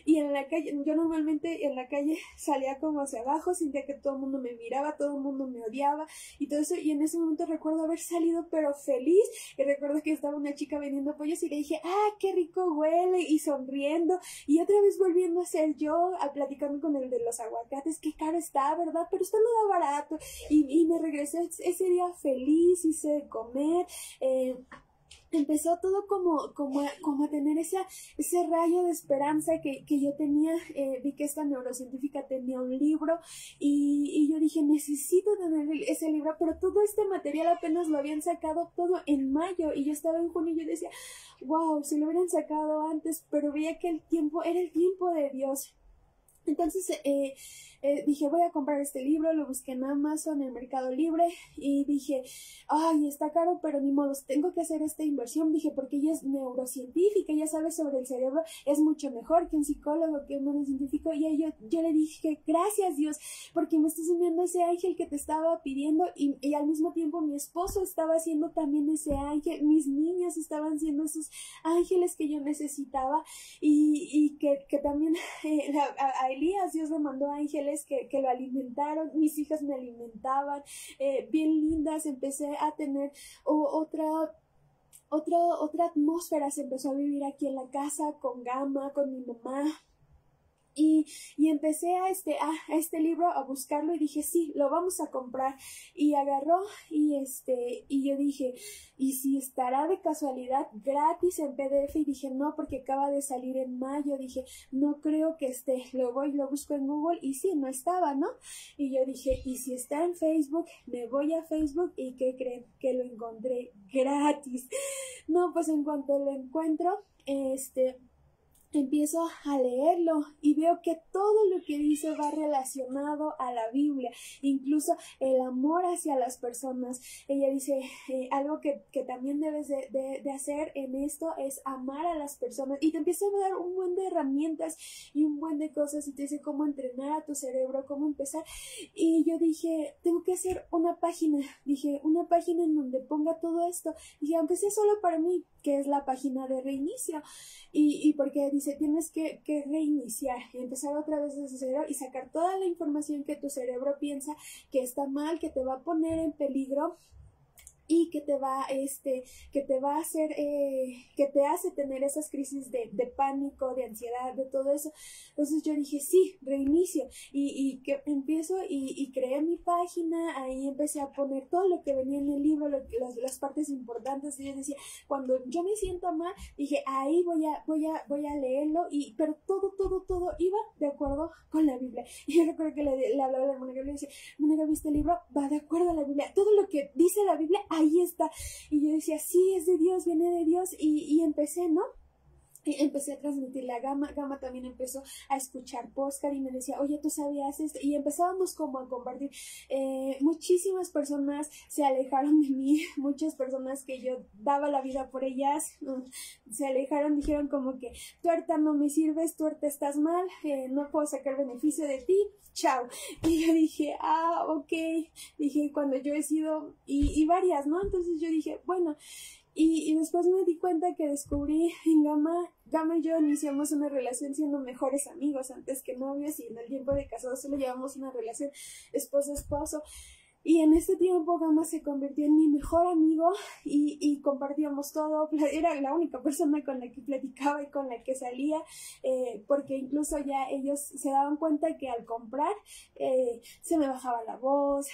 y en la calle, yo normalmente en la calle salía como hacia abajo, sentía que todo el mundo me miraba, todo el mundo me odiaba y todo eso, y en ese momento recuerdo haber salido pero feliz, y recuerdo que estaba una chica vendiendo pollos y le dije, qué rico huele, y sonriendo, y otra vez volviendo a ser yo, platicando con el de los aguacates, qué caro está, ¿verdad? Pero esto lo da barato, y me regresé ese día feliz, hice de comer, empezó todo como a tener ese rayo de esperanza que yo tenía. Vi que esta neurocientífica tenía un libro, y yo dije, necesito tener ese libro, pero todo este material apenas lo habían sacado todo en mayo, y yo estaba en junio, y yo decía, wow, si lo hubieran sacado antes, pero veía que el tiempo era el tiempo de Dios. Entonces dije, voy a comprar este libro, lo busqué en Amazon, en Mercado Libre, y dije, ay, está caro, pero ni modo, tengo que hacer esta inversión. Dije, porque ella es neurocientífica, ella sabe sobre el cerebro, es mucho mejor que un psicólogo, que un neurocientífico. Y ahí yo le dije, gracias Dios, porque me estás enviando ese ángel que te estaba pidiendo, y al mismo tiempo mi esposo estaba haciendo también ese ángel, mis niñas estaban siendo esos ángeles que yo necesitaba, y que también a Elías Dios le mandó ángeles que lo alimentaron, mis hijas me alimentaban, bien lindas. Empecé a tener otra atmósfera, se empezó a vivir aquí en la casa con Gama, con mi mamá. Y empecé a este libro a buscarlo, y dije, sí, lo vamos a comprar. Y agarró, y yo dije, ¿y si estará de casualidad gratis en PDF? Y dije, no, porque acaba de salir en mayo. Dije, no creo que esté. Lo busco en Google, y sí, no estaba, ¿no? Y yo dije, ¿y si está en Facebook? Me voy a Facebook, ¿y qué creen? Que lo encontré gratis. No, pues en cuanto lo encuentro, empiezo a leerlo, y veo que todo lo que dice va relacionado a la Biblia, incluso el amor hacia las personas. Ella dice, algo que también debes de hacer en esto es amar a las personas, y te empieza a dar un buen de herramientas y un buen de cosas, y te dice cómo entrenar a tu cerebro, cómo empezar. Y yo dije, tengo que hacer una página, en donde ponga todo esto, y aunque sea solo para mí, que es la página de reinicio, y porque dice, tienes que reiniciar y empezar otra vez desde cero, y sacar toda la información que tu cerebro piensa que está mal, que te va a poner en peligro, y que te va a hacer, que te hace tener esas crisis de pánico, de ansiedad, de todo eso. Entonces yo dije, sí, reinicio, y que empiezo, y creé mi página. Ahí empecé a poner todo lo que venía en el libro, las partes importantes. Y yo decía, cuando yo me siento mal, dije, ahí voy a leerlo, pero todo iba de acuerdo con la Biblia. Y yo recuerdo que le hablaba a la hermana Gaby, le decía, hermana Gaby, este libro va de acuerdo a la Biblia, todo lo que dice la Biblia, ahí está. Y yo decía, sí, es de Dios, viene de Dios, y empecé, ¿no? Y empecé a transmitirle a Gama. Gama también empezó a escuchar podcast, y me decía, oye, ¿tú sabías esto? Y empezábamos como a compartir. Muchísimas personas se alejaron de mí, muchas personas que yo daba la vida por ellas, se alejaron, dijeron como que, tú ahorita no me sirves, tú ahorita estás mal, no puedo sacar beneficio de ti, chao. Y yo dije, ok, dije, cuando yo he sido, y varias, ¿no? Entonces yo dije, bueno, y después me di cuenta que descubrí en Gama y yo iniciamos una relación siendo mejores amigos antes que novios, y en el tiempo de casados solo llevamos una relación esposo-esposo. Y en este tiempo Gama se convirtió en mi mejor amigo y compartíamos todo. Era la única persona con la que platicaba y con la que salía, porque incluso ya ellos se daban cuenta que al comprar se me bajaba la voz,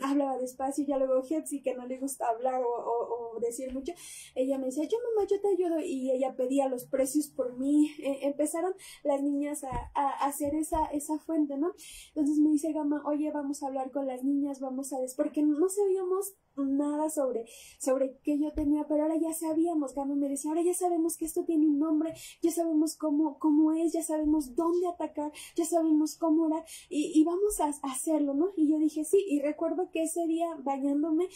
hablaba despacio. Ya luego Hepsi, que no le gusta hablar o decir mucho, ella me decía, yo mamá, yo te ayudo, y ella pedía los precios por mí. Empezaron las niñas a hacer esa fuente, ¿no? Entonces me dice Gama, oye, vamos a hablar con las niñas, vamos a porque no sabíamos nada sobre qué yo tenía, pero ahora ya sabíamos. Gama me decía, ahora ya sabemos que esto tiene un nombre, ya sabemos cómo es, ya sabemos dónde atacar, ya sabemos cómo orar, y vamos a hacerlo, ¿no? Y yo dije, sí. Y recuerdo que ese día bañándome,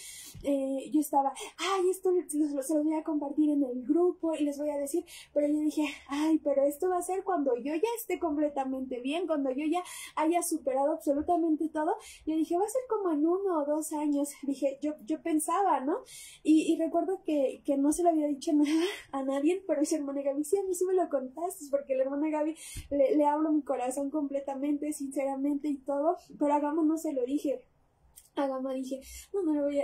yo estaba, ay, esto se los voy a compartir en el grupo y les voy a decir, pero yo dije, ay, pero esto va a ser cuando yo ya esté completamente bien, cuando yo ya haya superado absolutamente todo. Yo dije, va a ser como en 1 o 2 años, dije, yo pensaba, ¿no? Y recuerdo que no se lo había dicho nada a nadie, pero esa hermana Gaby, sí, a mí sí me lo contaste, porque la hermana Gaby le hablo mi corazón completamente, sinceramente y todo, pero a Gama no se lo dije. A Gama dije,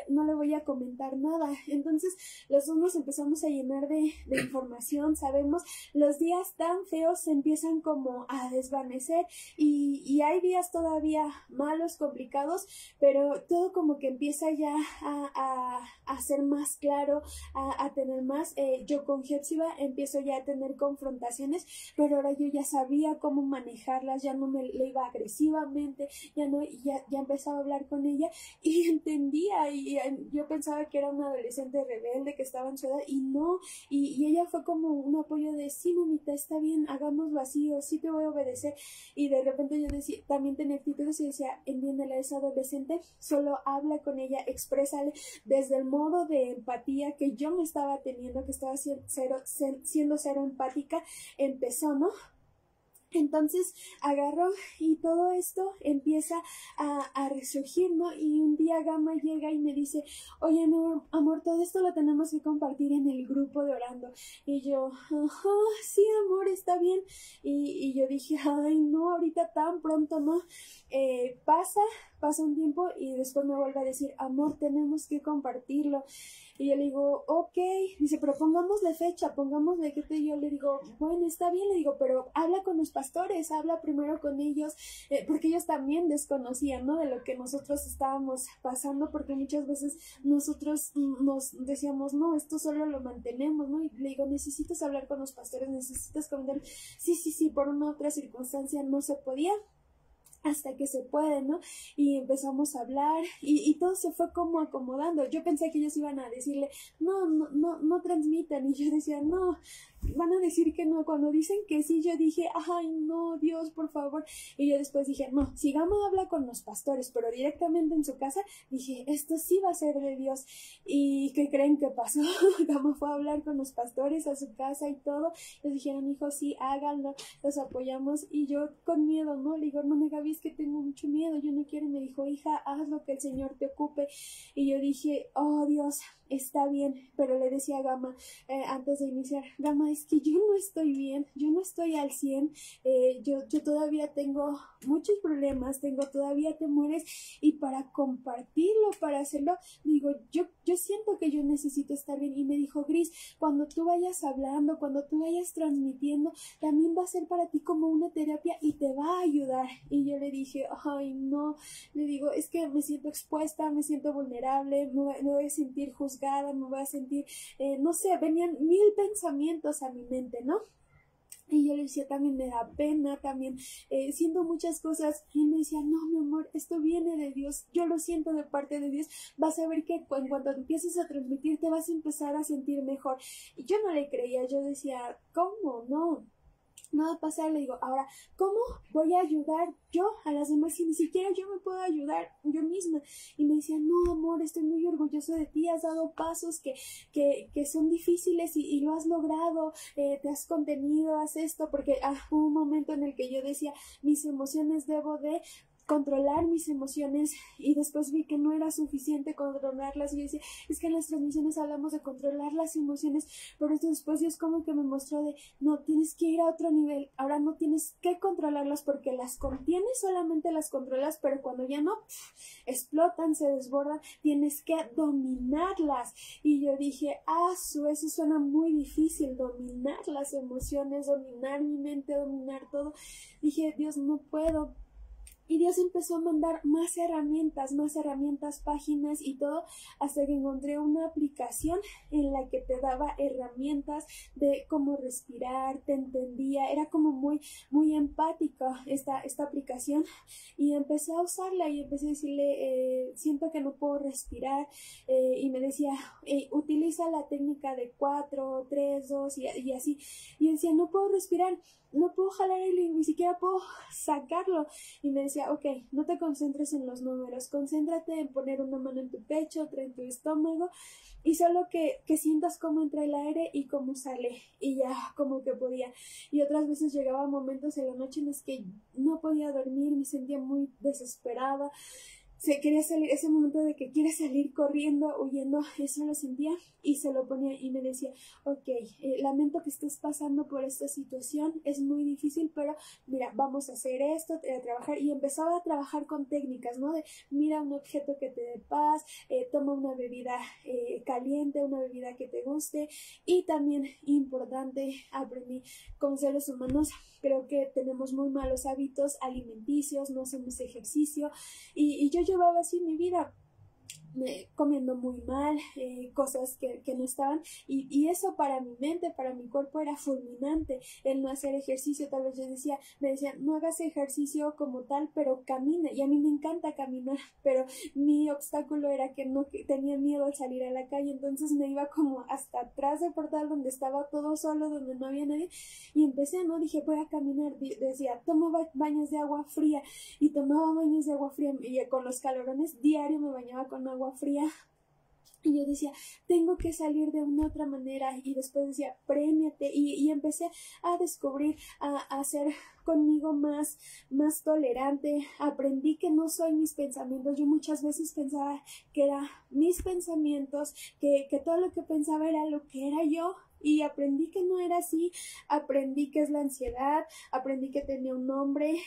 no le voy a comentar nada. Entonces los dos nos empezamos a llenar de información. Sabemos, los días tan feos se empiezan como a desvanecer, y hay días todavía malos, complicados, pero todo como que empieza ya a ser más claro, a tener más. Yo con Hepsiba empiezo ya a tener confrontaciones, pero ahora yo ya sabía cómo manejarlas, ya no le iba agresivamente, ya empezaba a hablar con ella y entendía, y yo pensaba que era una adolescente rebelde que estaba en su edad, y no, y ella fue como un apoyo de, sí, mamita, está bien, hagámoslo así, o sí te voy a obedecer. Y de repente yo decía, también tenía actitudes y decía, entiéndela, es adolescente, solo habla con ella, exprésale desde el modo de empatía que yo me estaba teniendo, que estaba siendo cero empática. Empezó, ¿no? Entonces agarró y todo esto empieza a resurgir, ¿no? Y un día Gama llega y me dice, oye, amor, todo esto lo tenemos que compartir en el grupo de orando. Y yo, ajá, sí, amor, está bien. Y yo dije, ay, no, ahorita tan pronto, ¿no? Pasa un tiempo y después me vuelve a decir, amor, tenemos que compartirlo. Y yo le digo, ok, dice, pero pongámosle fecha, pongámosle que yo le digo, bueno, está bien, le digo, pero habla con los pastores, habla primero con ellos, porque ellos también desconocían, ¿no? De lo que nosotros estábamos pasando, porque muchas veces nosotros nos decíamos, no, esto solo lo mantenemos, ¿no? Y le digo, necesitas hablar con los pastores, necesitas comentar, sí, por una otra circunstancia no se podía, hasta que se puede, ¿no? Y empezamos a hablar y todo se fue como acomodando. Yo pensé que ellos iban a decirle, no transmitan, y yo decía, no, van a decir que no. Cuando dicen que sí, yo dije, ay, no, Dios, por favor. Y yo después dije, no, si Gama habla con los pastores, pero directamente en su casa, dije, esto sí va a ser de Dios. ¿Y qué creen que pasó? Gama fue a hablar con los pastores a su casa y todo. Les dijeron, hijo, sí, háganlo, los apoyamos. Y yo con miedo, ¿no? Le digo, hermana Gaby, es que tengo mucho miedo, yo no quiero. Y me dijo, hija, haz lo que el Señor te ocupe. Y yo dije, oh, Dios, está bien. Pero le decía a Gama, antes de iniciar, Gama, es que yo no estoy bien, yo no estoy al 100, yo todavía tengo muchos problemas, tengo todavía temores, y para compartirlo, para hacerlo, digo, yo siento que yo necesito estar bien. Y me dijo, Gris, cuando tú vayas hablando, cuando tú vayas transmitiendo, también va a ser para ti como una terapia y te va a ayudar. Y yo le dije, ay, no, le digo, es que me siento expuesta, me siento vulnerable, me voy a sentir juzgada, me voy a sentir, no sé, venían 1000 pensamientos a mi mente, ¿no? Y yo le decía, también me da pena, también siento muchas cosas. Y él me decía, no, mi amor, esto viene de Dios, yo lo siento de parte de Dios. Vas a ver que en cuanto empieces a transmitir, te vas a empezar a sentir mejor. Y yo no le creía, yo decía, ¿cómo? No va a pasar. Le digo, ahora, ¿cómo voy a ayudar yo a las demás si ni siquiera yo me puedo ayudar yo misma? Y me decía, no, amor, estoy muy orgulloso de ti, has dado pasos que son difíciles y lo has logrado, te has contenido, haz esto, porque hubo un momento en el que yo decía, mis emociones debo de controlar mis emociones, y después vi que no era suficiente controlarlas, y yo decía, es que en las transmisiones hablamos de controlar las emociones, pero después Dios como que me mostró de, no, tienes que ir a otro nivel, ahora no tienes que controlarlas porque las contienes, solamente las controlas, pero cuando ya no, explotan, se desbordan, tienes que dominarlas. Y yo dije, eso suena muy difícil, dominar las emociones, dominar mi mente, dominar todo. Dije, Dios, no puedo. Y Dios empezó a mandar más herramientas, páginas y todo, hasta que encontré una aplicación en la que te daba herramientas de cómo respirar, te entendía, era como muy, muy empática esta aplicación, y empecé a usarla y empecé a decirle, siento que no puedo respirar, y me decía, utiliza la técnica de 4, 3, 2 y así, y yo decía, no puedo respirar, no puedo jalar aire, ni siquiera puedo sacarlo. Y me decía, ok, no te concentres en los números, concéntrate en poner una mano en tu pecho, otra en tu estómago, y solo que sientas cómo entra el aire y cómo sale, y ya como que podía. Y otras veces llegaba momentos en la noche en los que no podía dormir, me sentía muy desesperada, se quería salir, ese momento de que quieres salir corriendo, huyendo, eso lo sentía, y se lo ponía y me decía, ok, lamento que estés pasando por esta situación, es muy difícil, pero mira, vamos a hacer esto, a trabajar, y empezaba a trabajar con técnicas, ¿no? De mira un objeto que te dé paz, toma una bebida caliente, una bebida que te guste, y también importante, aprendí con seres humanos, creo que tenemos muy malos hábitos alimenticios, no hacemos ejercicio, y yo llevaba así mi vida, comiendo muy mal, cosas que no estaban, y eso para mi mente, para mi cuerpo era fulminante, el no hacer ejercicio. Tal vez me decían, no hagas ejercicio como tal, pero camina, y a mí me encanta caminar, pero mi obstáculo era que tenía miedo al salir a la calle, entonces me iba como hasta atrás del portal donde estaba todo solo, donde no había nadie, y empecé, ¿no? Dije, voy a caminar, decía, toma baños de agua fría, y tomaba baños de agua fría, y con los calorones diario me bañaba con agua fría, y yo decía, tengo que salir de una otra manera, y después decía, premiate, y empecé a descubrir, a ser conmigo más tolerante, aprendí que no soy mis pensamientos. Yo muchas veces pensaba que eran mis pensamientos, que todo lo que pensaba era lo que era yo, y aprendí que no era así, aprendí que es la ansiedad, aprendí que tenía un nombre,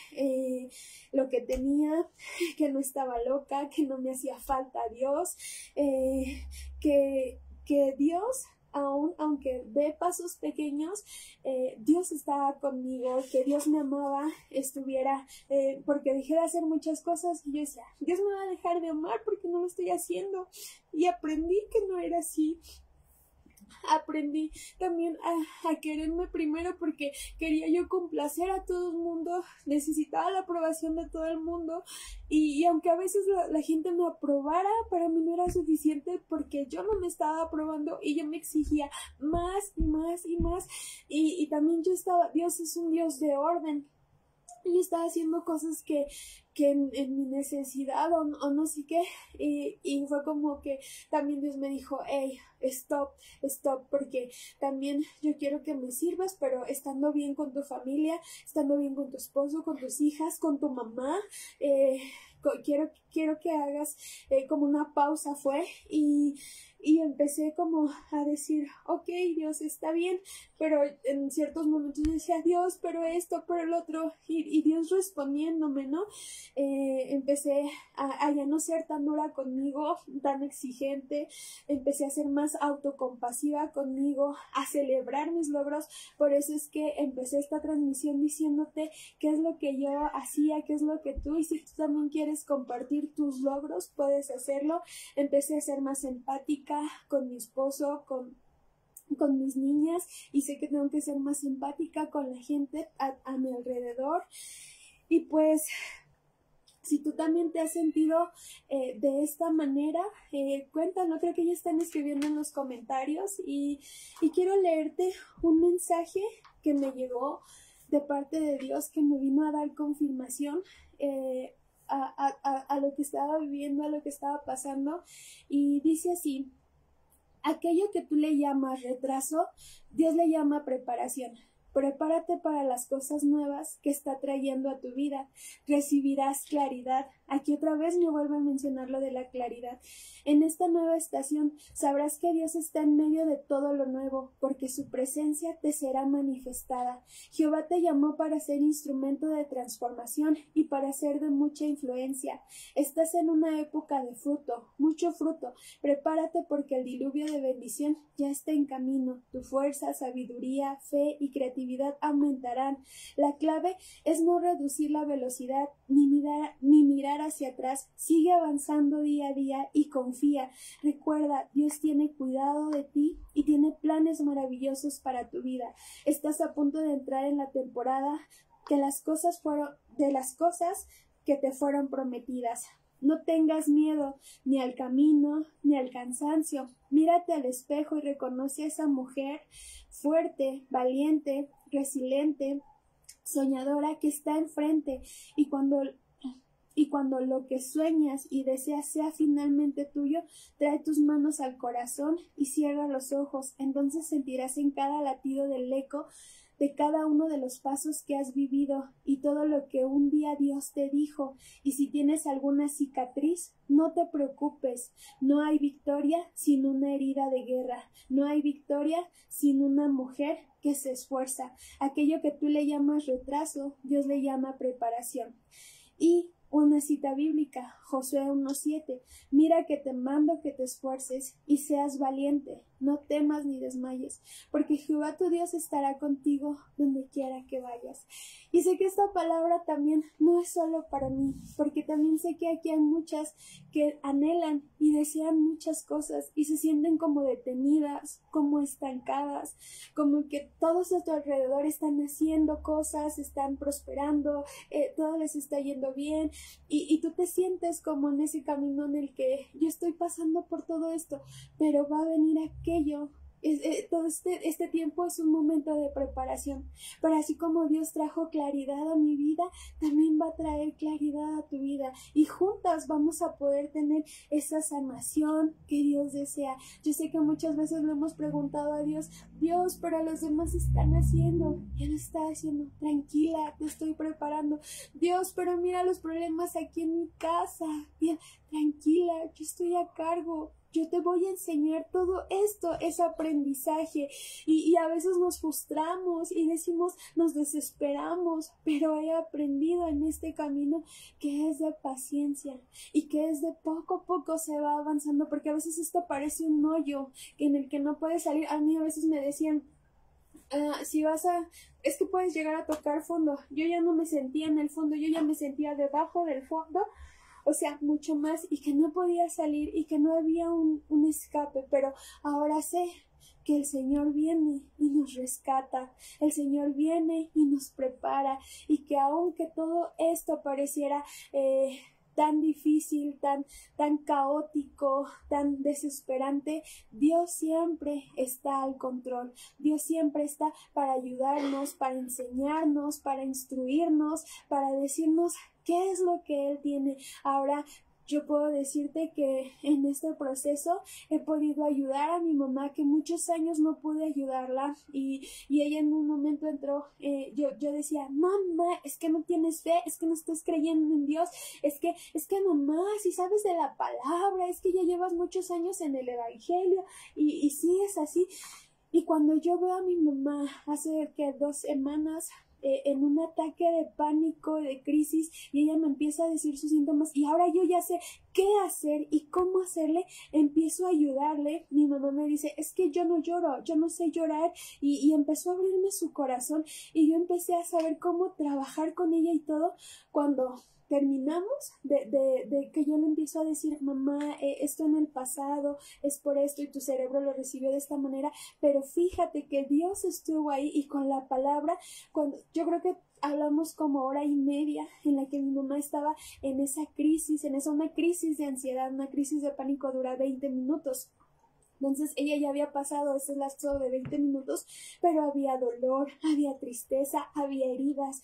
lo que tenía, que no estaba loca, que no me hacía falta Dios, que Dios, aunque ve pasos pequeños, Dios estaba conmigo, que Dios me amaba, estuviera, porque dejé de hacer muchas cosas, y yo decía, Dios me va a dejar de amar porque no lo estoy haciendo, y aprendí que no era así. Aprendí también a quererme primero, porque quería yo complacer a todo el mundo, necesitaba la aprobación de todo el mundo, y aunque a veces la gente me aprobara, para mí no era suficiente, porque yo no me estaba aprobando y yo me exigía más y más y más, y también Dios es un Dios de orden, y estaba haciendo cosas que en mi necesidad o no sé qué, y fue como que también Dios me dijo, hey, stop, porque también yo quiero que me sirvas, pero estando bien con tu familia, estando bien con tu esposo, con tus hijas, con tu mamá, quiero que hagas como una pausa, y empecé como a decir, ok, Dios, está bien, pero en ciertos momentos yo decía, Dios, pero esto, pero el otro, y Dios respondiéndome, ¿no? Empecé a ya no ser tan dura conmigo, tan exigente, empecé a ser más autocompasiva conmigo, a celebrar mis logros. Por eso es que empecé esta transmisión diciéndote qué es lo que yo hacía, qué es lo que tú, y si tú también quieres compartir tus logros, puedes hacerlo. Empecé a ser más empática con mi esposo, con mis niñas, y sé que tengo que ser más empática con la gente a mi alrededor. Y pues, si tú también te has sentido de esta manera, cuéntanos, creo que ya están escribiendo en los comentarios, y quiero leerte un mensaje que me llegó de parte de Dios, que me vino a dar confirmación a lo que estaba viviendo, a lo que estaba pasando, y dice así: aquello que tú le llamas retraso, Dios le llama preparación. Prepárate para las cosas nuevas que está trayendo a tu vida. Recibirás claridad. Aquí otra vez me vuelvo a mencionar lo de la claridad. En esta nueva estación sabrás que Dios está en medio de todo lo nuevo, porque su presencia te será manifestada. Jehová te llamó para ser instrumento de transformación y para ser de mucha influencia. Estás en una época de fruto, mucho fruto. Prepárate porque el diluvio de bendición ya está en camino. Tu fuerza, sabiduría, fe y creatividad aumentarán. La clave es no reducir la velocidad ni mirar hacia atrás. Sigue avanzando día a día y confía. Recuerda, Dios tiene cuidado de ti y tiene planes maravillosos para tu vida. Estás a punto de entrar en la temporada de las cosas que te fueron prometidas. No tengas miedo ni al camino ni al cansancio. Mírate al espejo y reconoce a esa mujer fuerte, valiente, resiliente, soñadora que está enfrente, y cuando lo que sueñas y deseas sea finalmente tuyo, trae tus manos al corazón y cierra los ojos. Entonces sentirás en cada latido del eco de cada uno de los pasos que has vivido y todo lo que un día Dios te dijo. Y si tienes alguna cicatriz, no te preocupes. No hay victoria sin una herida de guerra. No hay victoria sin una mujer que se esfuerza. Aquello que tú le llamas retraso, Dios le llama preparación. Y una cita bíblica, Josué 1:7. Mira que te mando que te esfuerces y seas valiente. No temas ni desmayes, porque Jehová tu Dios estará contigo donde quiera que vayas. Y sé que esta palabra también no es solo para mí, porque también sé que aquí hay muchas que anhelan y desean muchas cosas y se sienten como detenidas, como estancadas, como que todos a tu alrededor están haciendo cosas, están prosperando, todo les está yendo bien, y tú te sientes como en ese camino en el que yo estoy pasando por todo esto, pero va a venir aquello. Todo este tiempo es un momento de preparación, pero así como Dios trajo claridad a mi vida, también va a traer claridad a tu vida, y juntas vamos a poder tener esa sanación que Dios desea. Yo sé que muchas veces le hemos preguntado a Dios, Dios, pero los demás están haciendo, y Él está haciendo, tranquila, te estoy preparando. Dios, pero mira los problemas aquí en mi casa, bien, tranquila, yo estoy a cargo. Yo te voy a enseñar. Todo esto es aprendizaje, y a veces nos frustramos y decimos, nos desesperamos, pero he aprendido en este camino que es de paciencia y que es de poco a poco se va avanzando, porque a veces esto parece un hoyo en el que no puedes salir. A mí a veces me decían, es que puedes llegar a tocar fondo. Yo ya no me sentía en el fondo, yo ya me sentía debajo del fondo, o sea, mucho más, y que no podía salir y que no había un escape, pero ahora sé que el Señor viene y nos rescata, el Señor viene y nos prepara, y que aunque todo esto pareciera tan difícil, tan caótico, tan desesperante, Dios siempre está al control. Dios siempre está para ayudarnos, para enseñarnos, para instruirnos, para decirnos qué es lo que Él tiene. Ahora, yo puedo decirte que en este proceso he podido ayudar a mi mamá, que muchos años no pude ayudarla, y ella en un momento entró, yo decía, mamá, es que no tienes fe, es que no estás creyendo en Dios, es que mamá, si sabes de la palabra, es que ya llevas muchos años en el evangelio, y sí es así. Y cuando yo veo a mi mamá hace que 2 semanas, en un ataque de pánico, de crisis, y ella me empieza a decir sus síntomas, y ahora yo ya sé qué hacer y cómo hacerle, empiezo a ayudarle. Mi mamá me dice, es que yo no lloro, yo no sé llorar, y empezó a abrirme su corazón, y yo empecé a saber cómo trabajar con ella y todo. Cuando terminamos de que yo le empiezo a decir, mamá, esto en el pasado es por esto y tu cerebro lo recibió de esta manera, pero fíjate que Dios estuvo ahí, y con la palabra, cuando yo creo que hablamos como 1 hora y media en la que mi mamá estaba en esa crisis, una crisis de ansiedad, una crisis de pánico, dura 20 minutos. Entonces ella ya había pasado ese lapso de 20 minutos, pero había dolor, había tristeza, había heridas.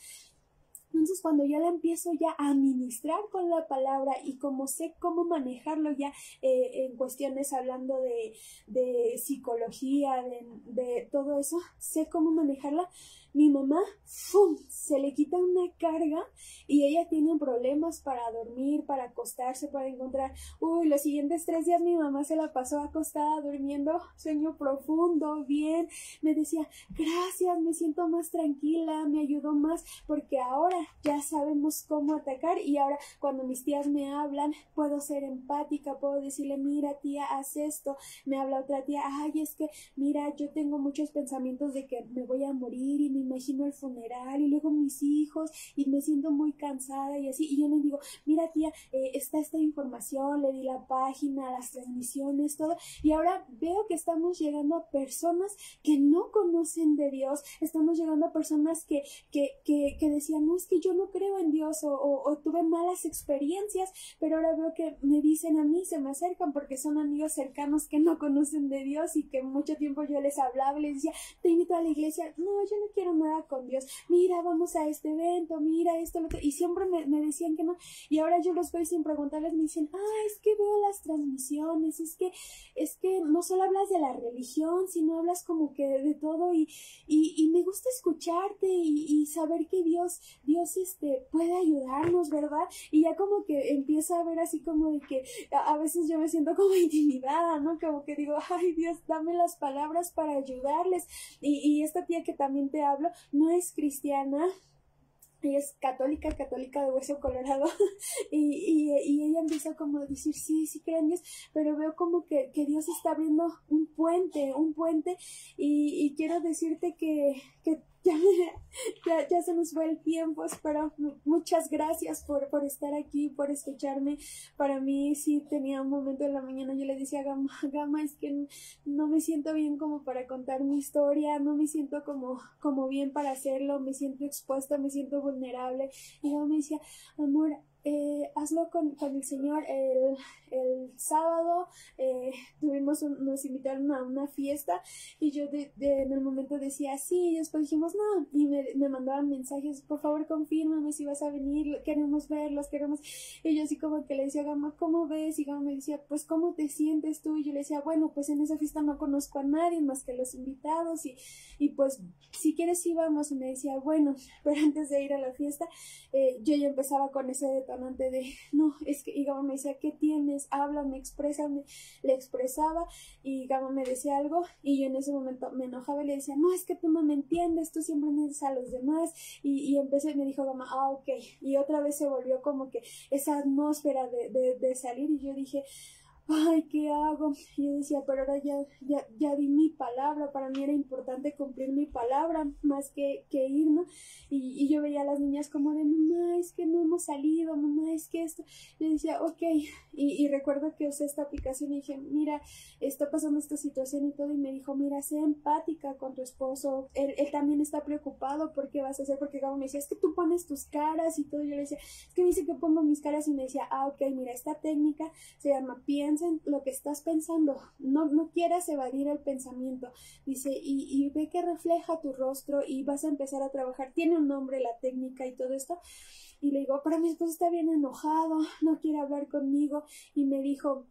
Entonces cuando yo la empiezo ya a administrar con la palabra, y como sé cómo manejarlo ya en cuestiones hablando de psicología, de todo eso, sé cómo manejarla, mi mamá, ¡fum!, se le quita una carga y ella tiene problemas para dormir, para acostarse, para encontrar. Los siguientes 3 días mi mamá se la pasó acostada durmiendo, sueño profundo, bien. Me decía, gracias, me siento más tranquila, me ayudó más porque ahora ya sabemos cómo atacar y ahora cuando mis tías me hablan puedo ser empática, puedo decirle, mira tía, haz esto. Me habla otra tía, ay, es que mira, yo tengo muchos pensamientos de que me voy a morir y me imagino el funeral y luego mis hijos y me siento muy cansada y así. Y yo le digo, mira tía, está esta información, le di la página, las transmisiones, todo. Y ahora veo que estamos llegando a personas que no conocen de Dios, estamos llegando a personas que decían, no, es que yo no creo en Dios o tuve malas experiencias, pero ahora veo que me dicen a mí, se me acercan porque son amigos cercanos que no conocen de Dios y que mucho tiempo yo les hablaba y les decía, te invito a la iglesia, no, yo no quiero nada con Dios, mira, vamos a este evento, mira esto, lo otro, y siempre me decían que no, y ahora yo los veo sin preguntarles, me dicen, es que veo las transmisiones, es que no solo hablas de la religión, sino hablas como que de todo y me gusta escucharte y saber que Dios puede ayudarnos, ¿verdad? Y ya como que empieza a ver así como de que a veces yo me siento como intimidada, ¿no? Como que digo, ay Dios, dame las palabras para ayudarles. Y esta tía que también te hablo no es cristiana. Ella es católica de hueso colorado y ella empieza como a decir, sí creo en Dios, pero veo como que Dios está abriendo un puente y quiero decirte que ya se nos fue el tiempo, pero muchas gracias por estar aquí, por escucharme. Para mí sí tenía un momento en la mañana, yo le decía a Gama, es que no me siento bien como para contar mi historia, no me siento como bien para hacerlo, me siento expuesta, me siento vulnerable. Y Gama me decía, amor, hazlo con el Señor. El sábado nos invitaron a una fiesta y yo en el momento decía sí, y después dijimos no, y me mandaban mensajes, por favor confírmame si vas a venir, queremos verlos, y yo así como que le decía a Gama, ¿cómo ves? Y Gama me decía, pues ¿cómo te sientes tú? Y yo le decía, bueno, pues en esa fiesta no conozco a nadie más que los invitados y pues si quieres sí vamos. Y me decía, bueno, pero antes de ir a la fiesta yo ya empezaba con ese detonante de no, es que, y Gama me decía, ¿qué tienes? Háblame, exprésame. Le expresaba y Gama me decía algo y yo en ese momento me enojaba y le decía, no, es que tú no me entiendes, tú siempre entiendes a los demás. Y empecé, me dijo Gama, ok, y otra vez se volvió como que esa atmósfera de salir y yo dije, ay, ¿qué hago? Y yo decía, pero ahora ya di mi palabra, para mí era importante cumplir mi palabra más que ir, ¿no? Y yo veía a las niñas como de, mamá, es que no hemos salido, mamá, es que esto. Yo decía, ok, y recuerdo que usé esta aplicación y dije, mira, está pasando esta situación y todo, y me dijo, mira, sé empática con tu esposo, él también está preocupado por qué vas a hacer, porque Gabo me decía, es que tú pones tus caras y todo, yo le decía, es que me dice que pongo mis caras, y me decía, ok, mira, esta técnica se llama piensa en lo que estás pensando, no quieras evadir el pensamiento, dice, y ve que refleja tu rostro y vas a empezar a trabajar, tiene un nombre la técnica y todo esto. Y le digo, pero mi esposo está bien enojado, no quiere hablar conmigo, y me dijo,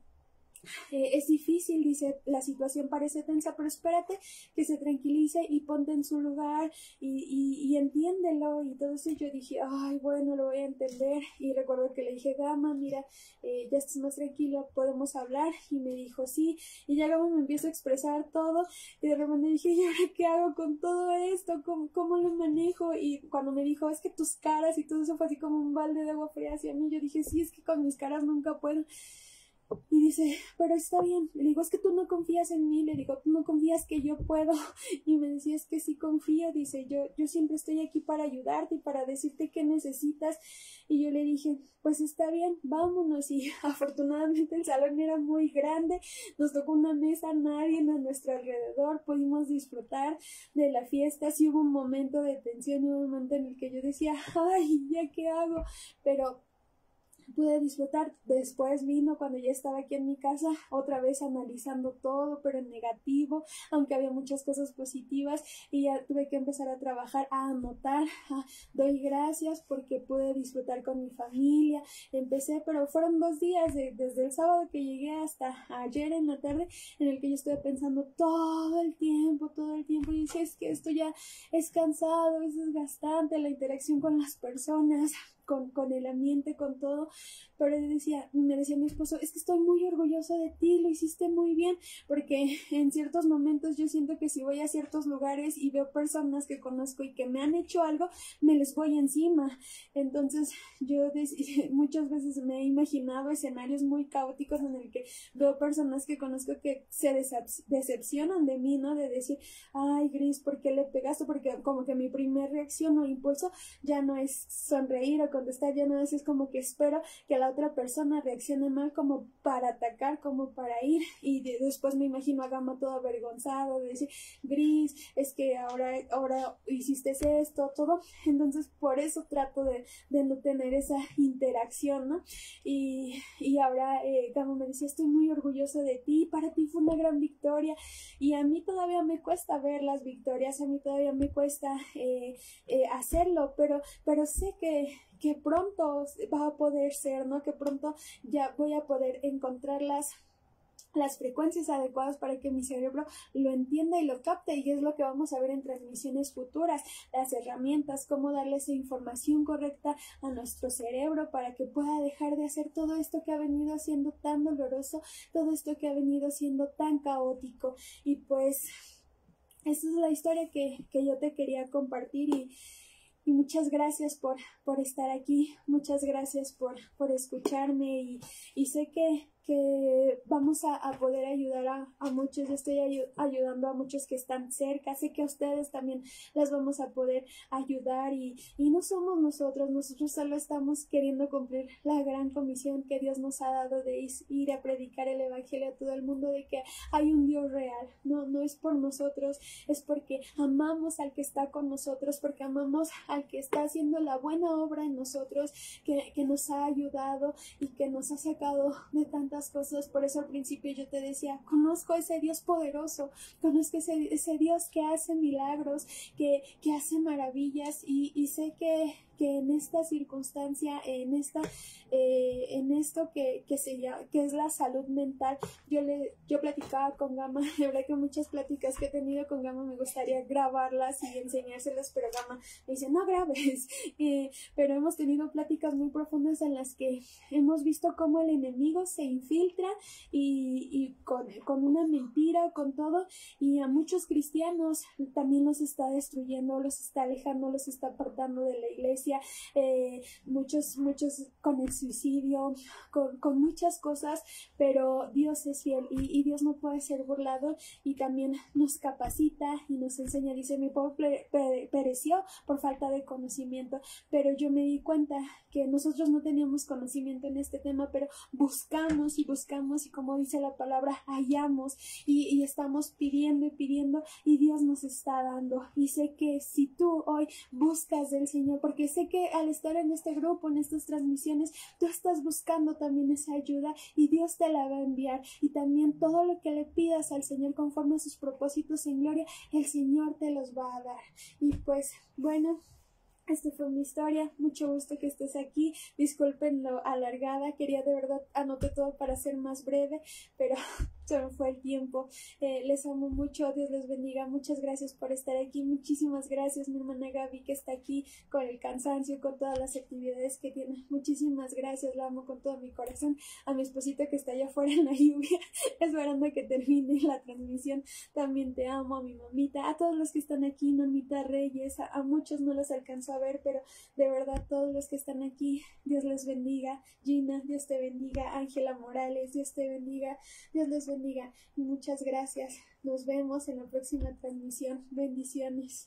es difícil, dice, la situación parece tensa, pero espérate que se tranquilice y ponte en su lugar y entiéndelo y todo eso. Y yo dije, ay, bueno, lo voy a entender. Y recuerdo que le dije, Gama, mira, ya estás más tranquilo, podemos hablar. Y me dijo, sí. Y ya Gama me empieza a expresar todo y de repente dije, ¿y ahora qué hago con todo esto? ¿Cómo lo manejo? Y cuando me dijo, es que tus caras y todo eso fue así como un balde de agua fría hacia mí, yo dije, sí, es que con mis caras nunca puedo. Y dice, pero está bien. Le digo, es que tú no confías en mí. Le digo, tú no confías que yo puedo. Y me decía, es que sí confío. Dice, yo siempre estoy aquí para ayudarte y para decirte qué necesitas. Y yo le dije, pues está bien, vámonos. Y afortunadamente el salón era muy grande. Nos tocó una mesa, nadie a nuestro alrededor. Pudimos disfrutar de la fiesta. Sí hubo un momento de tensión, hubo un momento en el que yo decía, ay, ¿ya qué hago? Pero pude disfrutar. Después vino cuando ya estaba aquí en mi casa, otra vez analizando todo, pero en negativo, aunque había muchas cosas positivas, y ya tuve que empezar a trabajar, a anotar, doy gracias porque pude disfrutar con mi familia. Empecé, pero fueron 2 días, desde el sábado que llegué hasta ayer en la tarde, en el que yo estuve pensando todo el tiempo, y dije, es que esto ya es cansado, es desgastante, la interacción con las personas, con el ambiente, con todo, pero me decía mi esposo, es que estoy muy orgulloso de ti, lo hiciste muy bien, porque en ciertos momentos yo siento que si voy a ciertos lugares y veo personas que conozco y que me han hecho algo, me les voy encima. Entonces yo muchas veces me he imaginado escenarios muy caóticos en el que veo personas que conozco que se decepcionan de mí, ¿no? De decir, ay, Gris, ¿por qué le pegaste? Porque como que mi primer reacción o impulso ya no es sonreír o contestar, ya no es como que espero que la otra persona reaccione mal como para atacar, como para ir, y después me imagino a Gama todo avergonzado de decir, Gris, es que ahora hiciste esto, todo. Entonces por eso trato de no tener esa interacción, ¿no? Y ahora Gama me decía, estoy muy orgulloso de ti, para ti fue una gran victoria, y a mí todavía me cuesta ver las victorias, a mí todavía me cuesta hacerlo, pero sé que pronto va a poder ser, ¿no? Que pronto ya voy a poder encontrar las frecuencias adecuadas para que mi cerebro lo entienda y lo capte, y es lo que vamos a ver en transmisiones futuras, las herramientas, cómo darle esa información correcta a nuestro cerebro para que pueda dejar de hacer todo esto que ha venido siendo tan doloroso, todo esto que ha venido siendo tan caótico. Y pues esa es la historia que yo te quería compartir, y muchas gracias por estar aquí, muchas gracias por escucharme, y sé que vamos a poder ayudar a muchos. Yo estoy ayudando a muchos que están cerca, sé que a ustedes también las vamos a poder ayudar, y no somos nosotros solo estamos queriendo cumplir la gran comisión que Dios nos ha dado de ir a predicar el evangelio a todo el mundo, de que hay un Dios real. No es por nosotros, es porque amamos al que está con nosotros, porque amamos al que está haciendo la buena obra en nosotros, que nos ha ayudado y que nos ha sacado de tantas cosas. Por eso al principio yo te decía, conozco ese Dios poderoso, conozco ese Dios que hace milagros, que hace maravillas, y sé que en esta circunstancia, en esto que es la salud mental, yo platicaba con Gama, de verdad que muchas pláticas que he tenido con Gama me gustaría grabarlas y enseñárselas, pero Gama me dice, no grabes, pero hemos tenido pláticas muy profundas en las que hemos visto cómo el enemigo se infiltra y con una mentira, con todo, y a muchos cristianos también los está destruyendo, los está alejando, los está apartando de la iglesia, muchos con el suicidio, con muchas cosas, pero Dios es fiel, y Dios no puede ser burlado, y también nos capacita y nos enseña. Dice, mi pueblo pereció por falta de conocimiento, pero yo me di cuenta que nosotros no teníamos conocimiento en este tema, pero buscamos, y como dice la palabra, hallamos, y estamos pidiendo, y Dios nos está dando. Y sé que si tú hoy buscas del Señor, porque sé que al estar en este grupo, en estas transmisiones, tú estás buscando también esa ayuda, y Dios te la va a enviar, y también todo lo que le pidas al Señor conforme a sus propósitos en gloria, el Señor te los va a dar. Y pues bueno, esta fue mi historia, mucho gusto que estés aquí, disculpen lo alargada, quería de verdad anoté todo para ser más breve, pero se me fue el tiempo. Les amo mucho, Dios les bendiga, muchas gracias por estar aquí, muchísimas gracias mi hermana Gaby, que está aquí con el cansancio, con todas las actividades que tiene, muchísimas gracias, la amo con todo mi corazón, a mi esposito que está allá afuera en la lluvia esperando que termine la transmisión, también te amo, a mi mamita, a todos los que están aquí, mamita Reyes, a muchos no los alcanzó a ver, pero de verdad todos los que están aquí, Dios les bendiga. Gina, Dios te bendiga. Ángela Morales, Dios te bendiga. Dios les bendiga. Muchas gracias. Nos vemos en la próxima transmisión. Bendiciones.